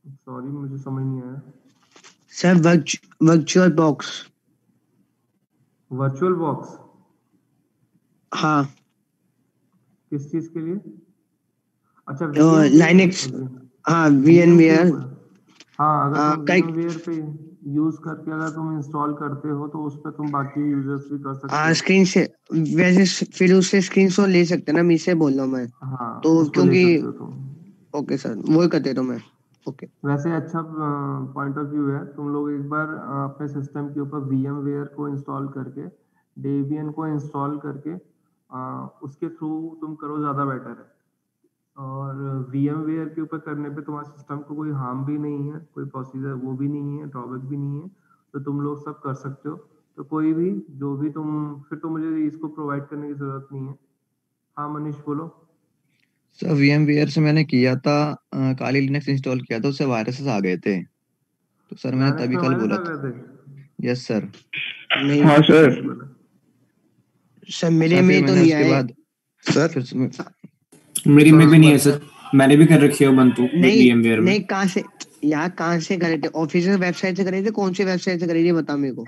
सॉरी मुझे समझ नहीं आया sir. Virtual box. Virtual box? हाँ। किस चीज के लिए? अच्छा लाइनक्स। हाँ VMware। हाँ, अगर तुम VMware पे यूज करके अगर तुम इंस्टॉल करते हो तो उस पर तुम बाकी यूजर्स भी कर सकते हो। स्क्रीन से वैसे फिर उससे स्क्रीनशॉट ले सकते ना, मैं इसे बोल रहा हूँ मैं। हाँ, तो क्योंकि ओके सर वही करते तो मैं। ओके, वैसे अच्छा पॉइंट ऑफ व्यू है। तुम लोग एक बार अपने सिस्टम के ऊपर VMware को इंस्टॉल करके, डेबियन को इंस्टॉल करके उसके थ्रू तुम करो, ज़्यादा बेटर है। और VMware के ऊपर करने पे तुम्हारे सिस्टम को कोई हार्म भी नहीं है, कोई प्रोसीजर वो भी नहीं है, ड्रॉबैक भी नहीं है, तो तुम लोग सब कर सकते हो। तो कोई भी जो भी तुम, फिर तो मुझे इसको प्रोवाइड करने की जरूरत नहीं है। हाँ मनीष बोलो। सर VMware से मैंने किया था, काली लिनक्स इंस्टॉल किया था, उससे वायरसेस आ गए थे, तो सर मैंने तभी कल बोला था। Yes sir. नहीं हाँ सर। सर मेरे में तो नहीं आए सर मेरी में भी नहीं है सर, मैंने भी कर रखी है ubuntu VMware में। नहीं कहाँ से यार, कहाँ से करे थे? ऑफिशियल वेबसाइट से करे थे? कौन सी वेबसाइट से करे थे बता मेरे को।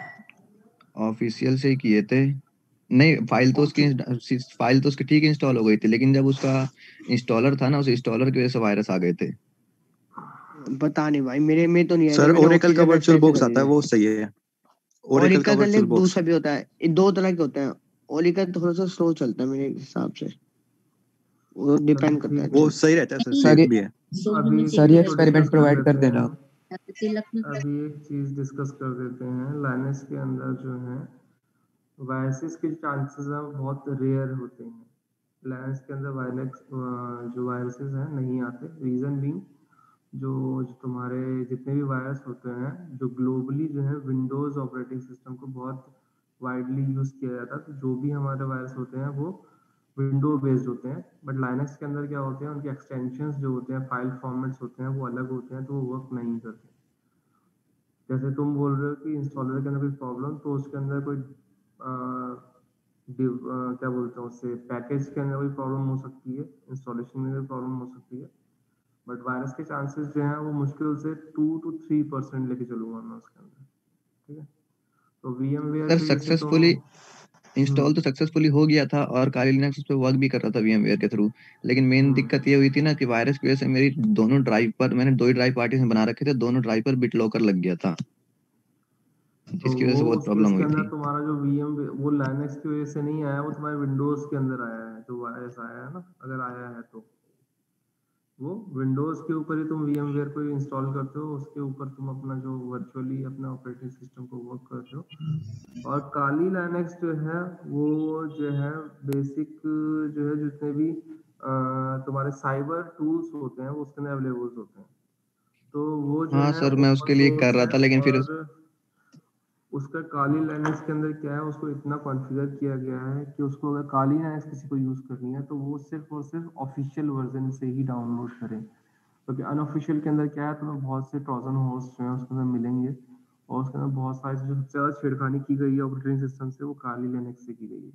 ऑफिशियल से ही किए थे। नहीं, फाइल तो उसकी ठीक इंस्टॉल हो गई थी, लेकिन जब उसका इंस्टॉलर था ना, उस इंस्टॉलर की वजह से वायरस आ गए थे। बता नहीं भाई, मेरे में तो नहीं है सर। ओरेकल का वर्चुअल बॉक्स आता है, वो सही है। ओरेकल का वर्चुअल बॉक्स दूसरा भी होता है, दो तरह के होते हैं। ओरेकल थोड़ा सा स्लो चलता है मेरे हिसाब से, वो डिपेंड करता है। वो सही रहता है सर, सेफ भी है। सर ये एक्सपेरिमेंट प्रोवाइड कर देना। अभी एक चीज डिस्कस कर देते हैं। लाइनक्स के अंदर जो है वायरसेस के चांसेस बहुत रेयर होते हैं। लाइनक्स के अंदर जो वायरसेस हैं नहीं आते। रीजन बीइंग जो तुम्हारे जितने भी वायरस होते हैं जो ग्लोबली जो है विंडोज ऑपरेटिंग सिस्टम को बहुत वाइडली यूज किया जाता है, तो जो भी हमारे वायरस होते हैं वो विंडो बेस्ड होते हैं, बट लाइनक्स के अंदर क्या होते हैं, उनके एक्सटेंशंस जो होते हैं, फाइल फॉर्मेट्स होते हैं, वो अलग होते हैं, तो वो वर्क नहीं करते। जैसे तुम बोल रहे हो कि इंस्टॉलर के अंदर कोई प्रॉब्लम, तो उसके अंदर कोई क्या बोलते हैं उससे, पैकेज के अंदर कोई प्रॉब्लम हो सकती है, इंस्टॉलेशन में कोई प्रॉब्लम हो सकती है, बट वायरस के चांसेस जो हैं वो मुश्किल से 2 to 3% लेके चलूंगा मैं उसके अंदर। ठीक है, तो VMware सर पे जैसे सक्सेसफुली इंस्टॉल तो हम्म, सक्सेसफुली हो गया था और काली लिनक्स उस पे वर्क भी कर रहा था VMware के थ्रू, लेकिन मेन दिक्कत ये हुई थी ना कि वायरस की वजह से मेरी दोनों ड्राइव पर, मैंने 2 ही ड्राइव पार्टीशन बना रखे थे, दोनों ड्राइव पर बिटलॉकर लग गया था, तो जिसकी वजह वो से बहुत उस प्रॉब्लम केस के हुई अंदर थी। तुम्हारा जो वो लाइनक्स की वजह से नहीं आया, वो तुम्हारे विंडोज के अंदर आया है, जो वायरस आया है ना, अगर आया है तो वो विंडोज के ऊपर ही तुम VMware को इंस्टॉल करते हो, उसके ऊपर तुम अपना जो वर्चुअली अपना ऑपरेटिंग सिस्टम को वर्क करते हो। और काली लाइनक्स जो है वो जो है बेसिक जो है जितने भी तुम्हारे साइबर टूल्स होते हैं वो उसके अंदर अवेलेबल होते हैं, तो वो जो हाँ है सर, मैं ओपन उसके लिए कर सोर्स रहा है। था, लेकिन फिर और उसका काली लाइनक्स के अंदर क्या है, उसको इतना कॉन्फ़िगर किया गया है कि उसको अगर काली लाइनक्स किसी को यूज़ करनी है तो वो सिर्फ और सिर्फ ऑफिशियल वर्जन से ही डाउनलोड करें, क्योंकि अनऑफिशियल के अंदर क्या है, तुम्हें बहुत से ट्रोजन हॉर्स जो है उसके अंदर मिलेंगे, और उसके अंदर बहुत सारी जो सबसे ज़्यादा छेड़खानी की गई है ऑपरेटिंग सिस्टम से, वो काली लिनक्स से की गई है।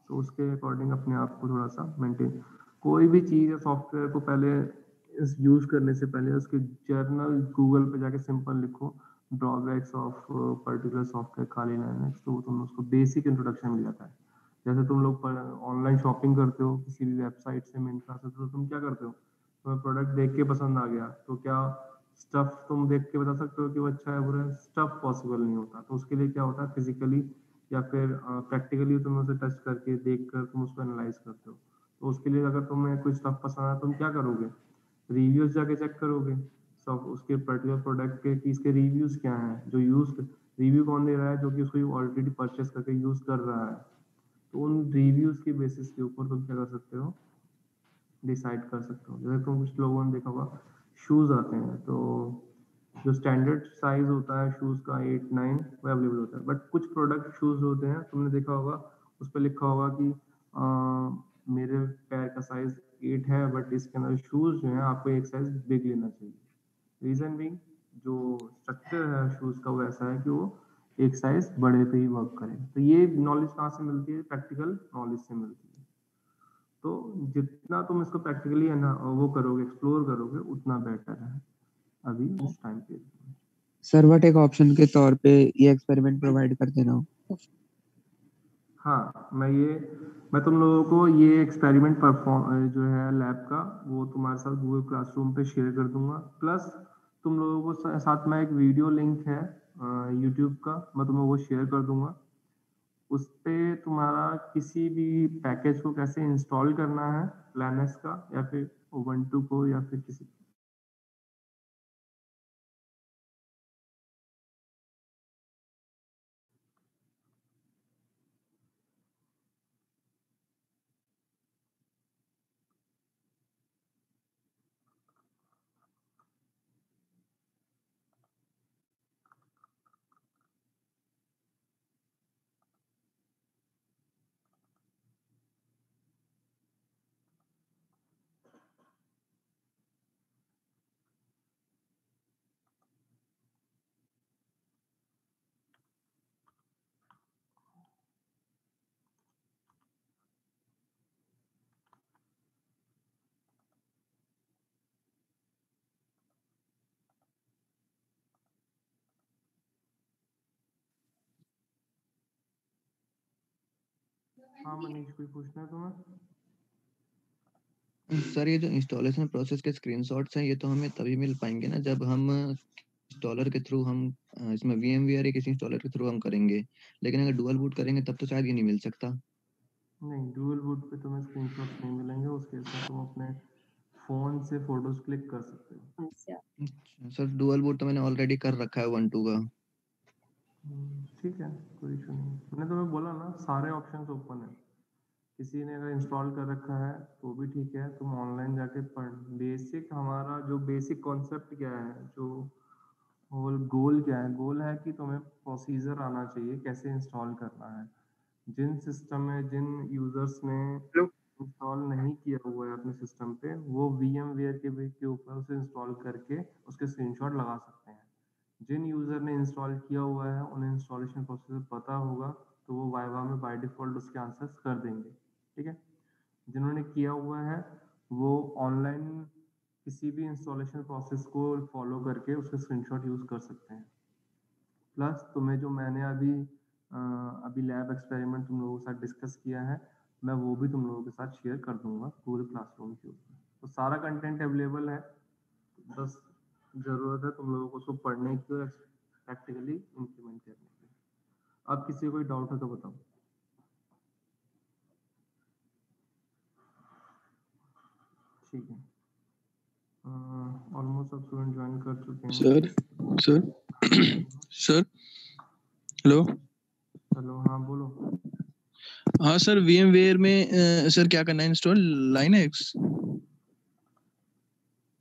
तो उसके अकॉर्डिंग अपने आप को थोड़ा सा मेंटेन, कोई भी चीज़ या सॉफ्टवेयर को पहले इस यूज़ करने से पहले उसके जर्नल गूगल पे जाके सिंपल लिखो drawbacks of particular software Kali Linux, तो तुम्हें उसको बेसिक इंट्रोडक्शन मिल जाता है। जैसे तुम लोग ऑनलाइन शॉपिंग करते हो किसी भी वेबसाइट से, मिंत्रा से, तो तुम क्या करते हो, तुम्हें प्रोडक्ट देख के पसंद आ गया, तो क्या स्टफ तुम देख के बता सकते हो कि वो अच्छा है बुरा है? स्टफ पॉसिबल नहीं होता, तो उसके लिए क्या होता है, फिजिकली या फिर प्रैक्टिकली तुम उसे टच करके देख कर तुम उसको एनालाइज करते हो। तो उसके लिए अगर तुम्हें कोई स्टफ पसंद आया, तुम क्या करोगे, रिव्यूज जाके चेक करोगे सब उसके पर्टिकुलर प्रोडक्ट के कि इसके रिव्यूज क्या हैं, जो यूज रिव्यू कौन दे रहा है, जो कि उसको ऑलरेडी परचेस करके यूज कर रहा है, तो उन रिव्यूज के बेसिस के ऊपर तुम क्या कर सकते हो, डिसाइड कर सकते हो। जैसे तुम कुछ लोगों ने देखा होगा शूज आते हैं, तो जो स्टैंडर्ड साइज होता है शूज का 8-9 वो अवेलेबल होता है, बट कुछ प्रोडक्ट शूज होते हैं, तुमने देखा होगा उस पर लिखा होगा कि मेरे पैर का साइज 8 है, बट इसके अंदर शूज जो है आपको एक साइज बिग लेना चाहिए। रीजन बीइंग जो स्ट्रक्चर है शूज का वो ऐसा है कि वो एक साइज बड़े पे ही वर्क करे। तो ये नॉलेज कहाँ से मिलती है, प्रैक्टिकल नॉलेज से मिलती है। तो जितना तुम इसको प्रैक्टिकली है ना वो करोगे, एक्सप्लोर करोगे, उतना बेटर है अभी इस टाइम पे। सर्वर टेक ऑप्शन के तौर पे ये एक्सपेरिमेंट प्रोवाइड कर देना हो। हाँ, मैं तुम लोगों को ये एक्सपेरिमेंट परफॉर्म जो है लैब का, वो तुम्हारे साथ गूगल क्लासरूम पे शेयर कर दूंगा। प्लस तुम लोगों को साथ में एक वीडियो लिंक है यूट्यूब का, मैं तुम्हें वो शेयर कर दूंगा। उस पे तुम्हारा किसी भी पैकेज को कैसे इंस्टॉल करना है लिनक्स का, या फिर उबंटू को, या फिर किसी हाँ मनीष, कोई पूछना है तुम्हें? सर ये जो इंस्टॉलेशन प्रोसेस के स्क्रीनशॉट्स हैं, ये तो हमें तभी मिल पाएंगे ना जब हम इंस्टॉलर के थ्रू हम इसमें VMware या किसी इंस्टॉलर के थ्रू हम करेंगे, लेकिन अगर डुअल बूट करेंगे तब तो शायद ये नहीं मिल सकता। नहीं, डुअल बूट पे तुम्हें स्क्रीनशॉट्स नहीं मिलेंगे, उस केस में तुम अपने फोन से फोटोज क्लिक कर सकते हो। अच्छा, सर डुअल बूट तो मैंने ऑलरेडी कर रखा है Ubuntu का। ठीक है, कोई इशू नहीं। मैंने तुम्हें बोला ना सारे ऑप्शंस ओपन है, किसी ने अगर इंस्टॉल कर रखा है तो भी ठीक है, तुम ऑनलाइन जाके पढ़। बेसिक हमारा जो बेसिक कॉन्सेप्ट क्या है, जो होल गोल क्या है, गोल है कि तुम्हें प्रोसीजर आना चाहिए कैसे इंस्टॉल करना है। जिन सिस्टम में जिन यूजर्स ने इंस्टॉल नहीं किया हुआ है अपने सिस्टम पे, वो VMware के ऊपर उसे इंस्टॉल करके उसके स्क्रीनशॉट लगा सकते हैं। जिन यूजर ने इंस्टॉल किया हुआ है उन्हें इंस्टॉलेशन प्रोसीजर पता होगा, तो वो वाइवा में बाय डिफॉल्ट उसके आंसर्स कर देंगे, ठीक है। जिन्होंने किया हुआ है वो ऑनलाइन किसी भी इंस्टॉलेशन प्रोसेस को फॉलो करके उसके स्क्रीनशॉट यूज कर सकते हैं। प्लस तुम्हें जो मैंने अभी लैब एक्सपेरिमेंट तुम लोगों के साथ डिस्कस किया है, मैं वो भी तुम लोगों के साथ शेयर कर दूंगा गूगल क्लासरूम के ऊपर। तो सारा कंटेंट अवेलेबल है, बस ज़रूरत है तुम लोगों को उसको पढ़ने की और प्रैक्टिकली इम्प्लीमेंट करने की। अब किसी को कोई डाउट है तो बताओ। ठीक है, ऑलमोस्ट सब स्टूडेंट ज्वाइन कर चुके हैं। Sir hello. हेलो, हाँ बोलो। हाँ सर, VMware में सर क्या करना है इंस्टॉल? लाइनक्स,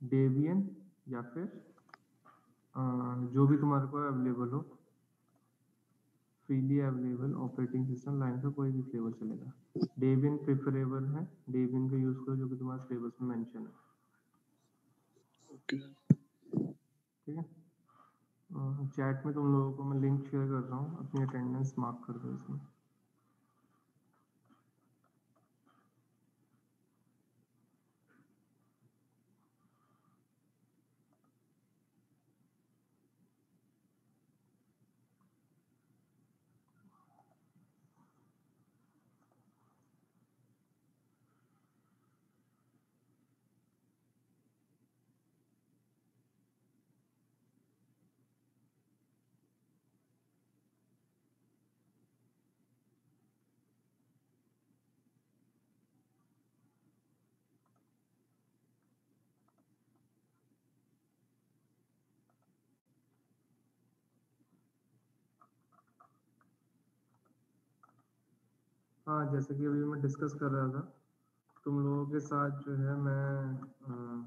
डेबियन या फिर जो भी तुम्हारे को अवेलेबल हो, freely available operating system line का कोई भी फ्लेवर चलेगा। डेबियन प्रेफरेबल है, डेबियन का यूज़ करो जो कि तुम्हारे सिलेबस में मेंशन है। ठीक है, चैट में तुम लोगों को मैं लिंक शेयर कर रहा हूँ, अपनी अटेंडेंस मार्क कर दो इसमें। हाँ, जैसे कि अभी मैं डिस्कस कर रहा था तुम लोगों के साथ, जो है मैं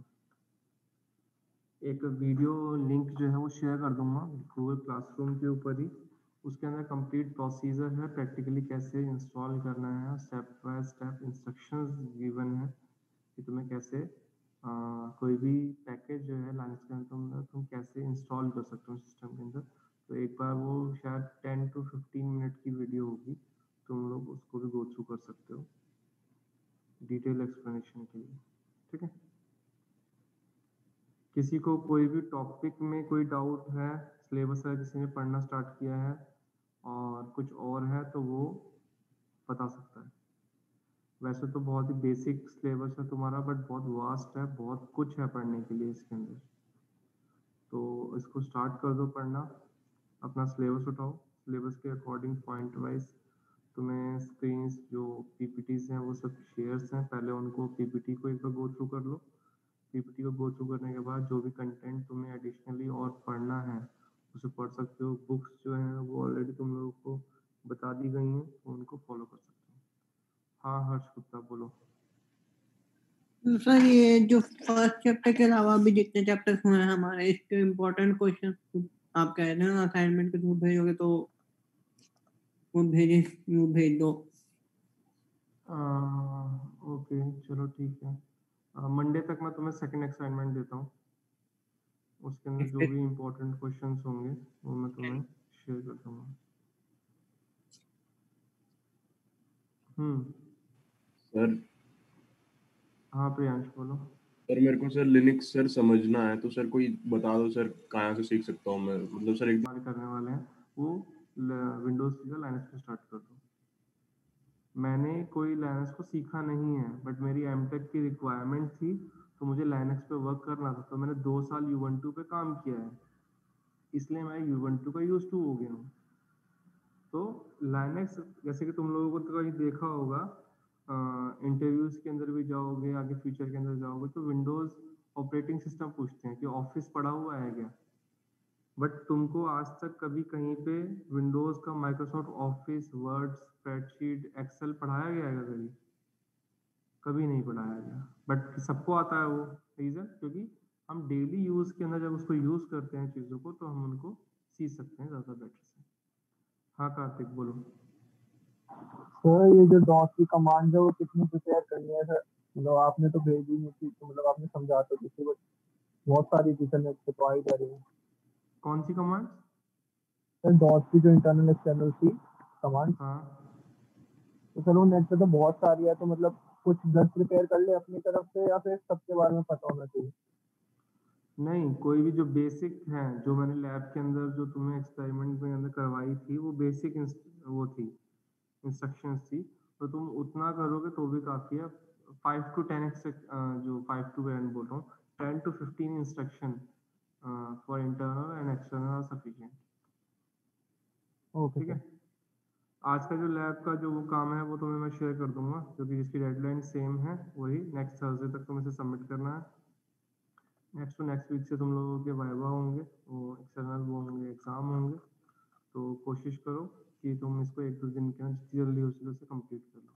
एक वीडियो लिंक जो है वो शेयर कर दूंगा गूगल क्लासरूम के ऊपर ही। उसके अंदर कंप्लीट प्रोसीजर है, प्रैक्टिकली कैसे इंस्टॉल करना है, step by step instructions given है कि तुम्हें कैसे कोई भी पैकेज जो है लाइनक्स के अंदर तुम कैसे इंस्टॉल कर सकते हो सिस्टम के अंदर। तो एक बार वो शायद 10 to 15 मिनट की वीडियो होगी, तुम लोग उसको भी गो थ्रू कर सकते हो डिटेल एक्सप्लेनेशन के लिए, ठीक है। किसी को कोई भी टॉपिक में कोई डाउट है, सिलेबस है, किसी ने पढ़ना स्टार्ट किया है और कुछ और है तो वो बता सकता है। वैसे तो बहुत ही बेसिक सिलेबस है तुम्हारा, बट बहुत वास्ट है, बहुत कुछ है पढ़ने के लिए इसके अंदर। तो इसको स्टार्ट कर दो पढ़ना, अपना सिलेबस उठाओ, सिलेबस के अकॉर्डिंग पॉइंट वाइज तुम्हें स्क्रीन्स जो PPTs हैं वो सब शेयर्स हैं, पहले उनको PPT को एक बार गो थ्रू कर लो। PPT को गो थ्रू करने के बाद जो भी कंटेंट तुम्हें एडिशनली और पढ़ना है उसे पढ़ सकते हो। बुक्स जो हैं वो ऑलरेडी तुम लोगों को बता दी गई हैं, तो उनको फॉलो कर सकते हो। हाँ हर्ष गुप्ता बोलो। सर ये जो फर्स्ट चैप्टर के अलावा भी जितने चैप्टर्स हुए हैं हमारे, इसके इम्पोर्टेंट क्वेश्चन आप कह रहे हो असाइनमेंट के थ्रू भेजोगे तो वो भेज दो। ओके चलो ठीक है, मंडे तक मैं तुम्हें सेकंड असाइनमेंट देता हूँ, उसके अंदर जो भी इम्पोर्टेंट क्वेश्चंस होंगे वो मैं तुम्हें शेयर कर दूंगा। सर हाँ प्रियांश बोलो। सर मेरे को सर लिनक्स सर समझना है, तो सर कोई बता दो सर कहाँ से सीख सकता हूँ मैं, मतलब सर एक करने वाले हैं वो विंडोज का लाइनक्स पे स्टार्ट कर दो। मैंने कोई लाइनक्स को सीखा नहीं है, बट मेरी एमटेक की रिक्वायरमेंट थी तो मुझे लाइनक्स पे वर्क करना था, तो मैंने 2 साल यूबंटू पे काम किया है, इसलिए मैं यूबंटू का यूज टू हो गया हूँ। तो लाइनक्स जैसे कि तुम लोगों को तो कहीं देखा होगा, इंटरव्यूज के अंदर भी जाओगे, आगे फ्यूचर के अंदर जाओगे तो विंडोज ऑपरेटिंग सिस्टम पूछते हैं कि ऑफिस पढ़ा हुआ है क्या, बट तुमको आज तक कभी कहीं पे विंडोज का Microsoft Office, Word, spreadsheet, Excel पढ़ाया गया है कभी? कभी नहीं पढ़ाया गया, बट सबको आता है वो रीजन, क्योंकि हम डेली यूज के अंदर जब उसको यूज करते हैं चीजों को, तो हम उनको सीख सकते हैं ज्यादा बेटर से। हाँ कार्तिक बोलो। सर ये जो डॉस की कमांड है वो कितनी प्रिपेयर करनी है सर? मतलब आपने तो भेजी नहीं थी, तो मतलब आपने समझा तो किसी को बहुत सारी चीजें नेट पे प्रोवाइड कर रही है। कौन सी कमांड? सर डॉस की जो इंटरनल एक्सटर्नल थी कमांड, हाँ तो सर वो नेट पे तो बहुत सारी है, तो मतलब कुछ 10 प्रिपेयर कर ले अपनी तरफ से या फिर सबके बारे में पता होना चाहिए? नहीं, कोई भी जो बेसिक है, जो मैंने लैब के अंदर जो तुम्हें एक्सपेरिमेंट में अंदर करवाई थी, वो बेसिक वो थी, इंस्ट्रक्शंस थी, तो तुम उतना करोगे तो भी काफी है। 5 to 10 जो 5 to 10 बोल रहा हूँ, 10 to 15 instruction for internal and external are sufficient. Okay ठीक सर। है, आज का जो लैब का जो वो काम है वो तुम्हें मैं शेयर कर दूंगा, क्योंकि जिसकी डेडलाइन सेम है, वही नेक्स्ट थर्सडे तक तुम्हें इसे सबमिट करना है। नेक्स्ट टू नेक्स्ट वीक से तुम लोगों के वाइवा होंगे, वो एक्सटर्नल वो होंगे, एग्जाम होंगे, तो कोशिश करो कि तुम इसको 1-2 दिन के अंदर जितनी जल्दी हो सके उसे कंप्लीट कर लो।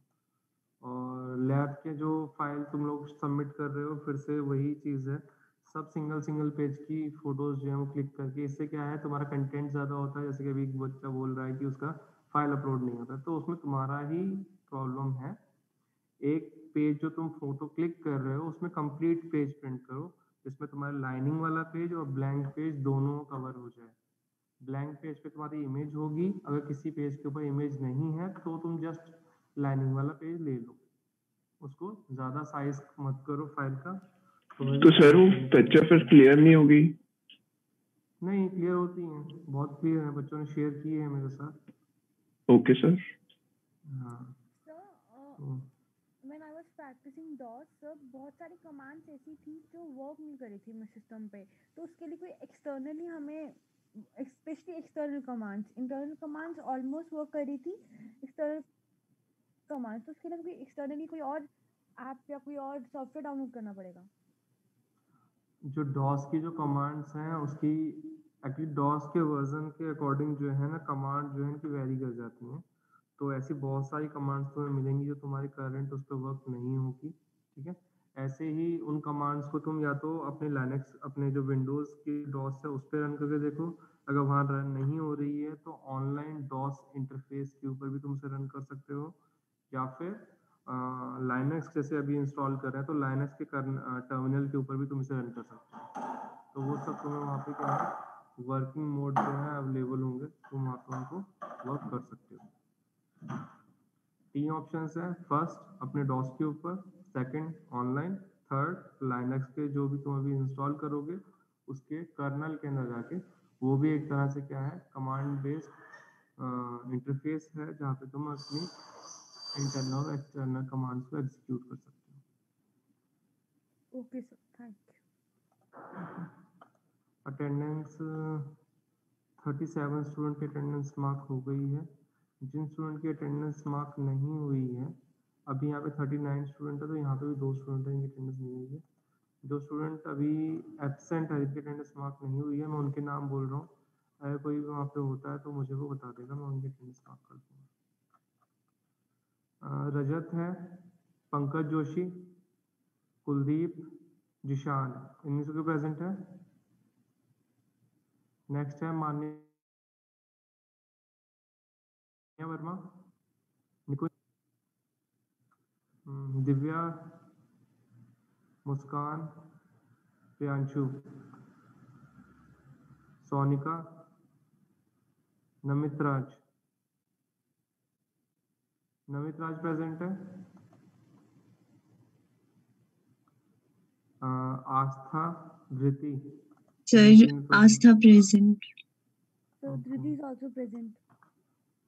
और लैब के जो फाइल तुम लोग सबमिट कर रहे हो, फिर से वही चीज़ है, सब सिंगल सिंगल पेज की फोटोज जो है वो क्लिक करके, इससे क्या है तुम्हारा कंटेंट ज़्यादा होता है। जैसे कि अभी एक बच्चा बोल रहा है कि उसका फाइल अपलोड नहीं होता, तो उसमें तुम्हारा ही प्रॉब्लम है। एक पेज जो तुम फोटो क्लिक कर रहे हो उसमें कंप्लीट पेज प्रिंट करो, जिसमें तुम्हारा लाइनिंग वाला पेज और ब्लैंक पेज दोनों कवर हो जाए। ब्लैंक पेज पे तुम्हारी इमेज होगी, अगर किसी पेज के ऊपर इमेज नहीं है तो तुम जस्ट लाइनिंग वाला पेज ले लो, उसको ज्यादा साइज मत करो फाइल का। तो सर वो पिक्चर फिर क्लियर नहीं होगी? नहीं, क्लियर होती हैं, बहुत क्लियर है, बच्चों ने शेयर किए हैं मेरे साथ। Okay sir. हाँ Sir, when I was practicing DOS, sir बहुत सारी कमांड्स ऐसी थी जो वर्क नहीं कर रही थी मेरे सिस्टम पे, तो उसके लिए कोई एक्सटर्नली हमें, specially external commands, internal commands almost work कर रही थी, एक्सटर्नल कमांड्स तो उसके लिए कोई एक्सटर्नली कोई और ऐप या कोई और सॉफ्टवेयर डाउनलोड करना पड़ेगा? जो डॉस की जो कमांड्स हैं उसकी एक्चुअली डॉस के वर्जन के अकॉर्डिंग जो है ना, कमांड जो है इनकी वेरी कर जाती हैं, तो ऐसी बहुत सारी कमांड्स तुम्हें मिलेंगी जो तुम्हारी करंट उस पर वर्क नहीं होगी। ठीक है, ऐसे ही उन कमांड्स को तुम या तो अपने लाइनक्स, अपने जो विंडोज़ की डॉस है उस पर रन करके देखो, अगर वहाँ रन नहीं हो रही है तो ऑनलाइन डॉस इंटरफेस के ऊपर भी तुम उसे रन कर सकते हो, या फिर लाइनक्स जैसे अभी इंस्टॉल कर रहे हैं तो लाइनक्स के टर्मिनल के ऊपर भी तुम इसे रन कर सकते हो। तो वो सब तुम्हें वहाँ पे क्या है, वर्किंग मोड जो है अवेलेबल होंगे, तुम वहाँ पे उनको वर्क कर सकते हो। 3 ऑप्शंस हैं, फर्स्ट अपने डॉस के ऊपर, सेकंड ऑनलाइन, थर्ड लाइनक्स के जो भी तुम अभी इंस्टॉल करोगे उसके कर्नल के अंदर जाके, वो भी एक तरह से क्या है, कमांड बेस्ड इंटरफेस है, जहाँ पे तुम अपनी इंटरनल और एक्सटर्नल कमांड्स को एग्जीक्यूट कर सकते हो। Okay sir, thank you. Attendance 37 student की अटेंडेंस मार्क हो गई है। जिन स्टूडेंट की अटेंडेंस मार्क नहीं हुई है, अभी यहाँ पे 39 स्टूडेंट है, तो यहाँ पे भी 2 स्टूडेंट हैं जिनकी अटेंडेंस नहीं हुई है। जो स्टूडेंट अभी एब्सेंट है, जिनकी अटेंडेंस मार्क नहीं हुई है, मैं उनके नाम बोल रहा हूँ, अगर कोई वहाँ पे होता है तो मुझे वो बता देगा, मैं उनकी अटेंडेंस मार्क कर दूँगा। रजत है, पंकज जोशी, कुलदीप, जिशान, इनमें से कोई प्रेजेंट है? नेक्स्ट है मान्या वर्मा, निकुंज, दिव्या, मुस्कान, प्रियांशु, सोनिका, नमित राज। नमित राज प्रेजेंट है? Astha, Dhriti, Sir, Astha present. So Dhriti is also present.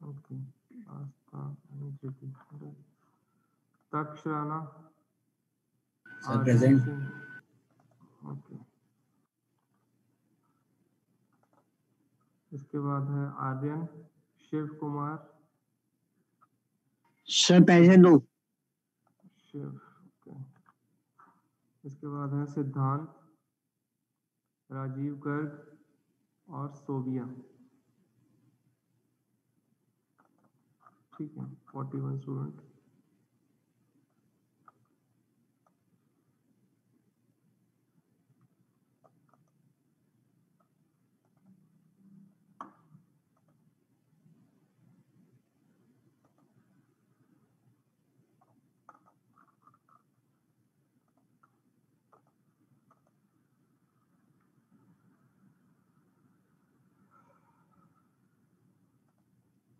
Okay, Astha and Dhriti. Taksh Rana, Sir, Aryan present. Singh, okay. इसके बाद है आर्यन, शिव कुमार, सर पैसे दो। शिव, ओके। इसके बाद है सिद्धांत, राजीव गर्ग और सोबिया। ठीक है, 41 स्टूडेंट।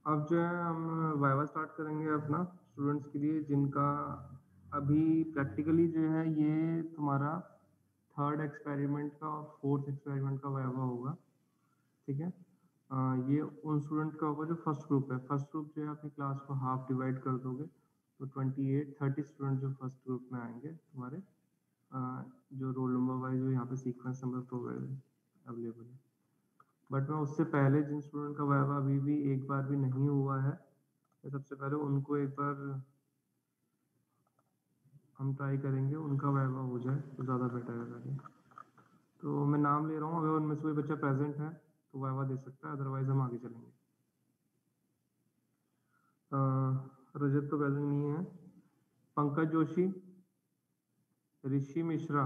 अब जो है हम वाइवा स्टार्ट करेंगे अपना स्टूडेंट्स के लिए जिनका अभी प्रैक्टिकली जो है ये तुम्हारा थर्ड एक्सपेरिमेंट का और फोर्थ एक्सपेरिमेंट का वाइवा होगा, ठीक है। ये उन स्टूडेंट का होगा जो फर्स्ट ग्रुप है। फर्स्ट ग्रुप जो है अपनी क्लास को हाफ डिवाइड कर दोगे तो 30 स्टूडेंट जो फर्स्ट ग्रुप में आएंगे तुम्हारे, जो रोल नंबर वाइज जो यहाँ पे सीक्वेंस नंबर अवेलेबल है। बट मैं उससे पहले जिन स्टूडेंट का वाइवा अभी भी एक बार भी नहीं हुआ है, तो सबसे पहले उनको एक बार हम ट्राई करेंगे उनका वाइवा हो जाए तो ज़्यादा बेटर है। तो मैं नाम ले रहा हूँ, अगर उनमें से कोई बच्चा प्रेजेंट है तो वाइवा दे सकता है, अदरवाइज हम आगे चलेंगे। रजत तो प्रेजेंट नहीं है। पंकज जोशी, ऋषि मिश्रा,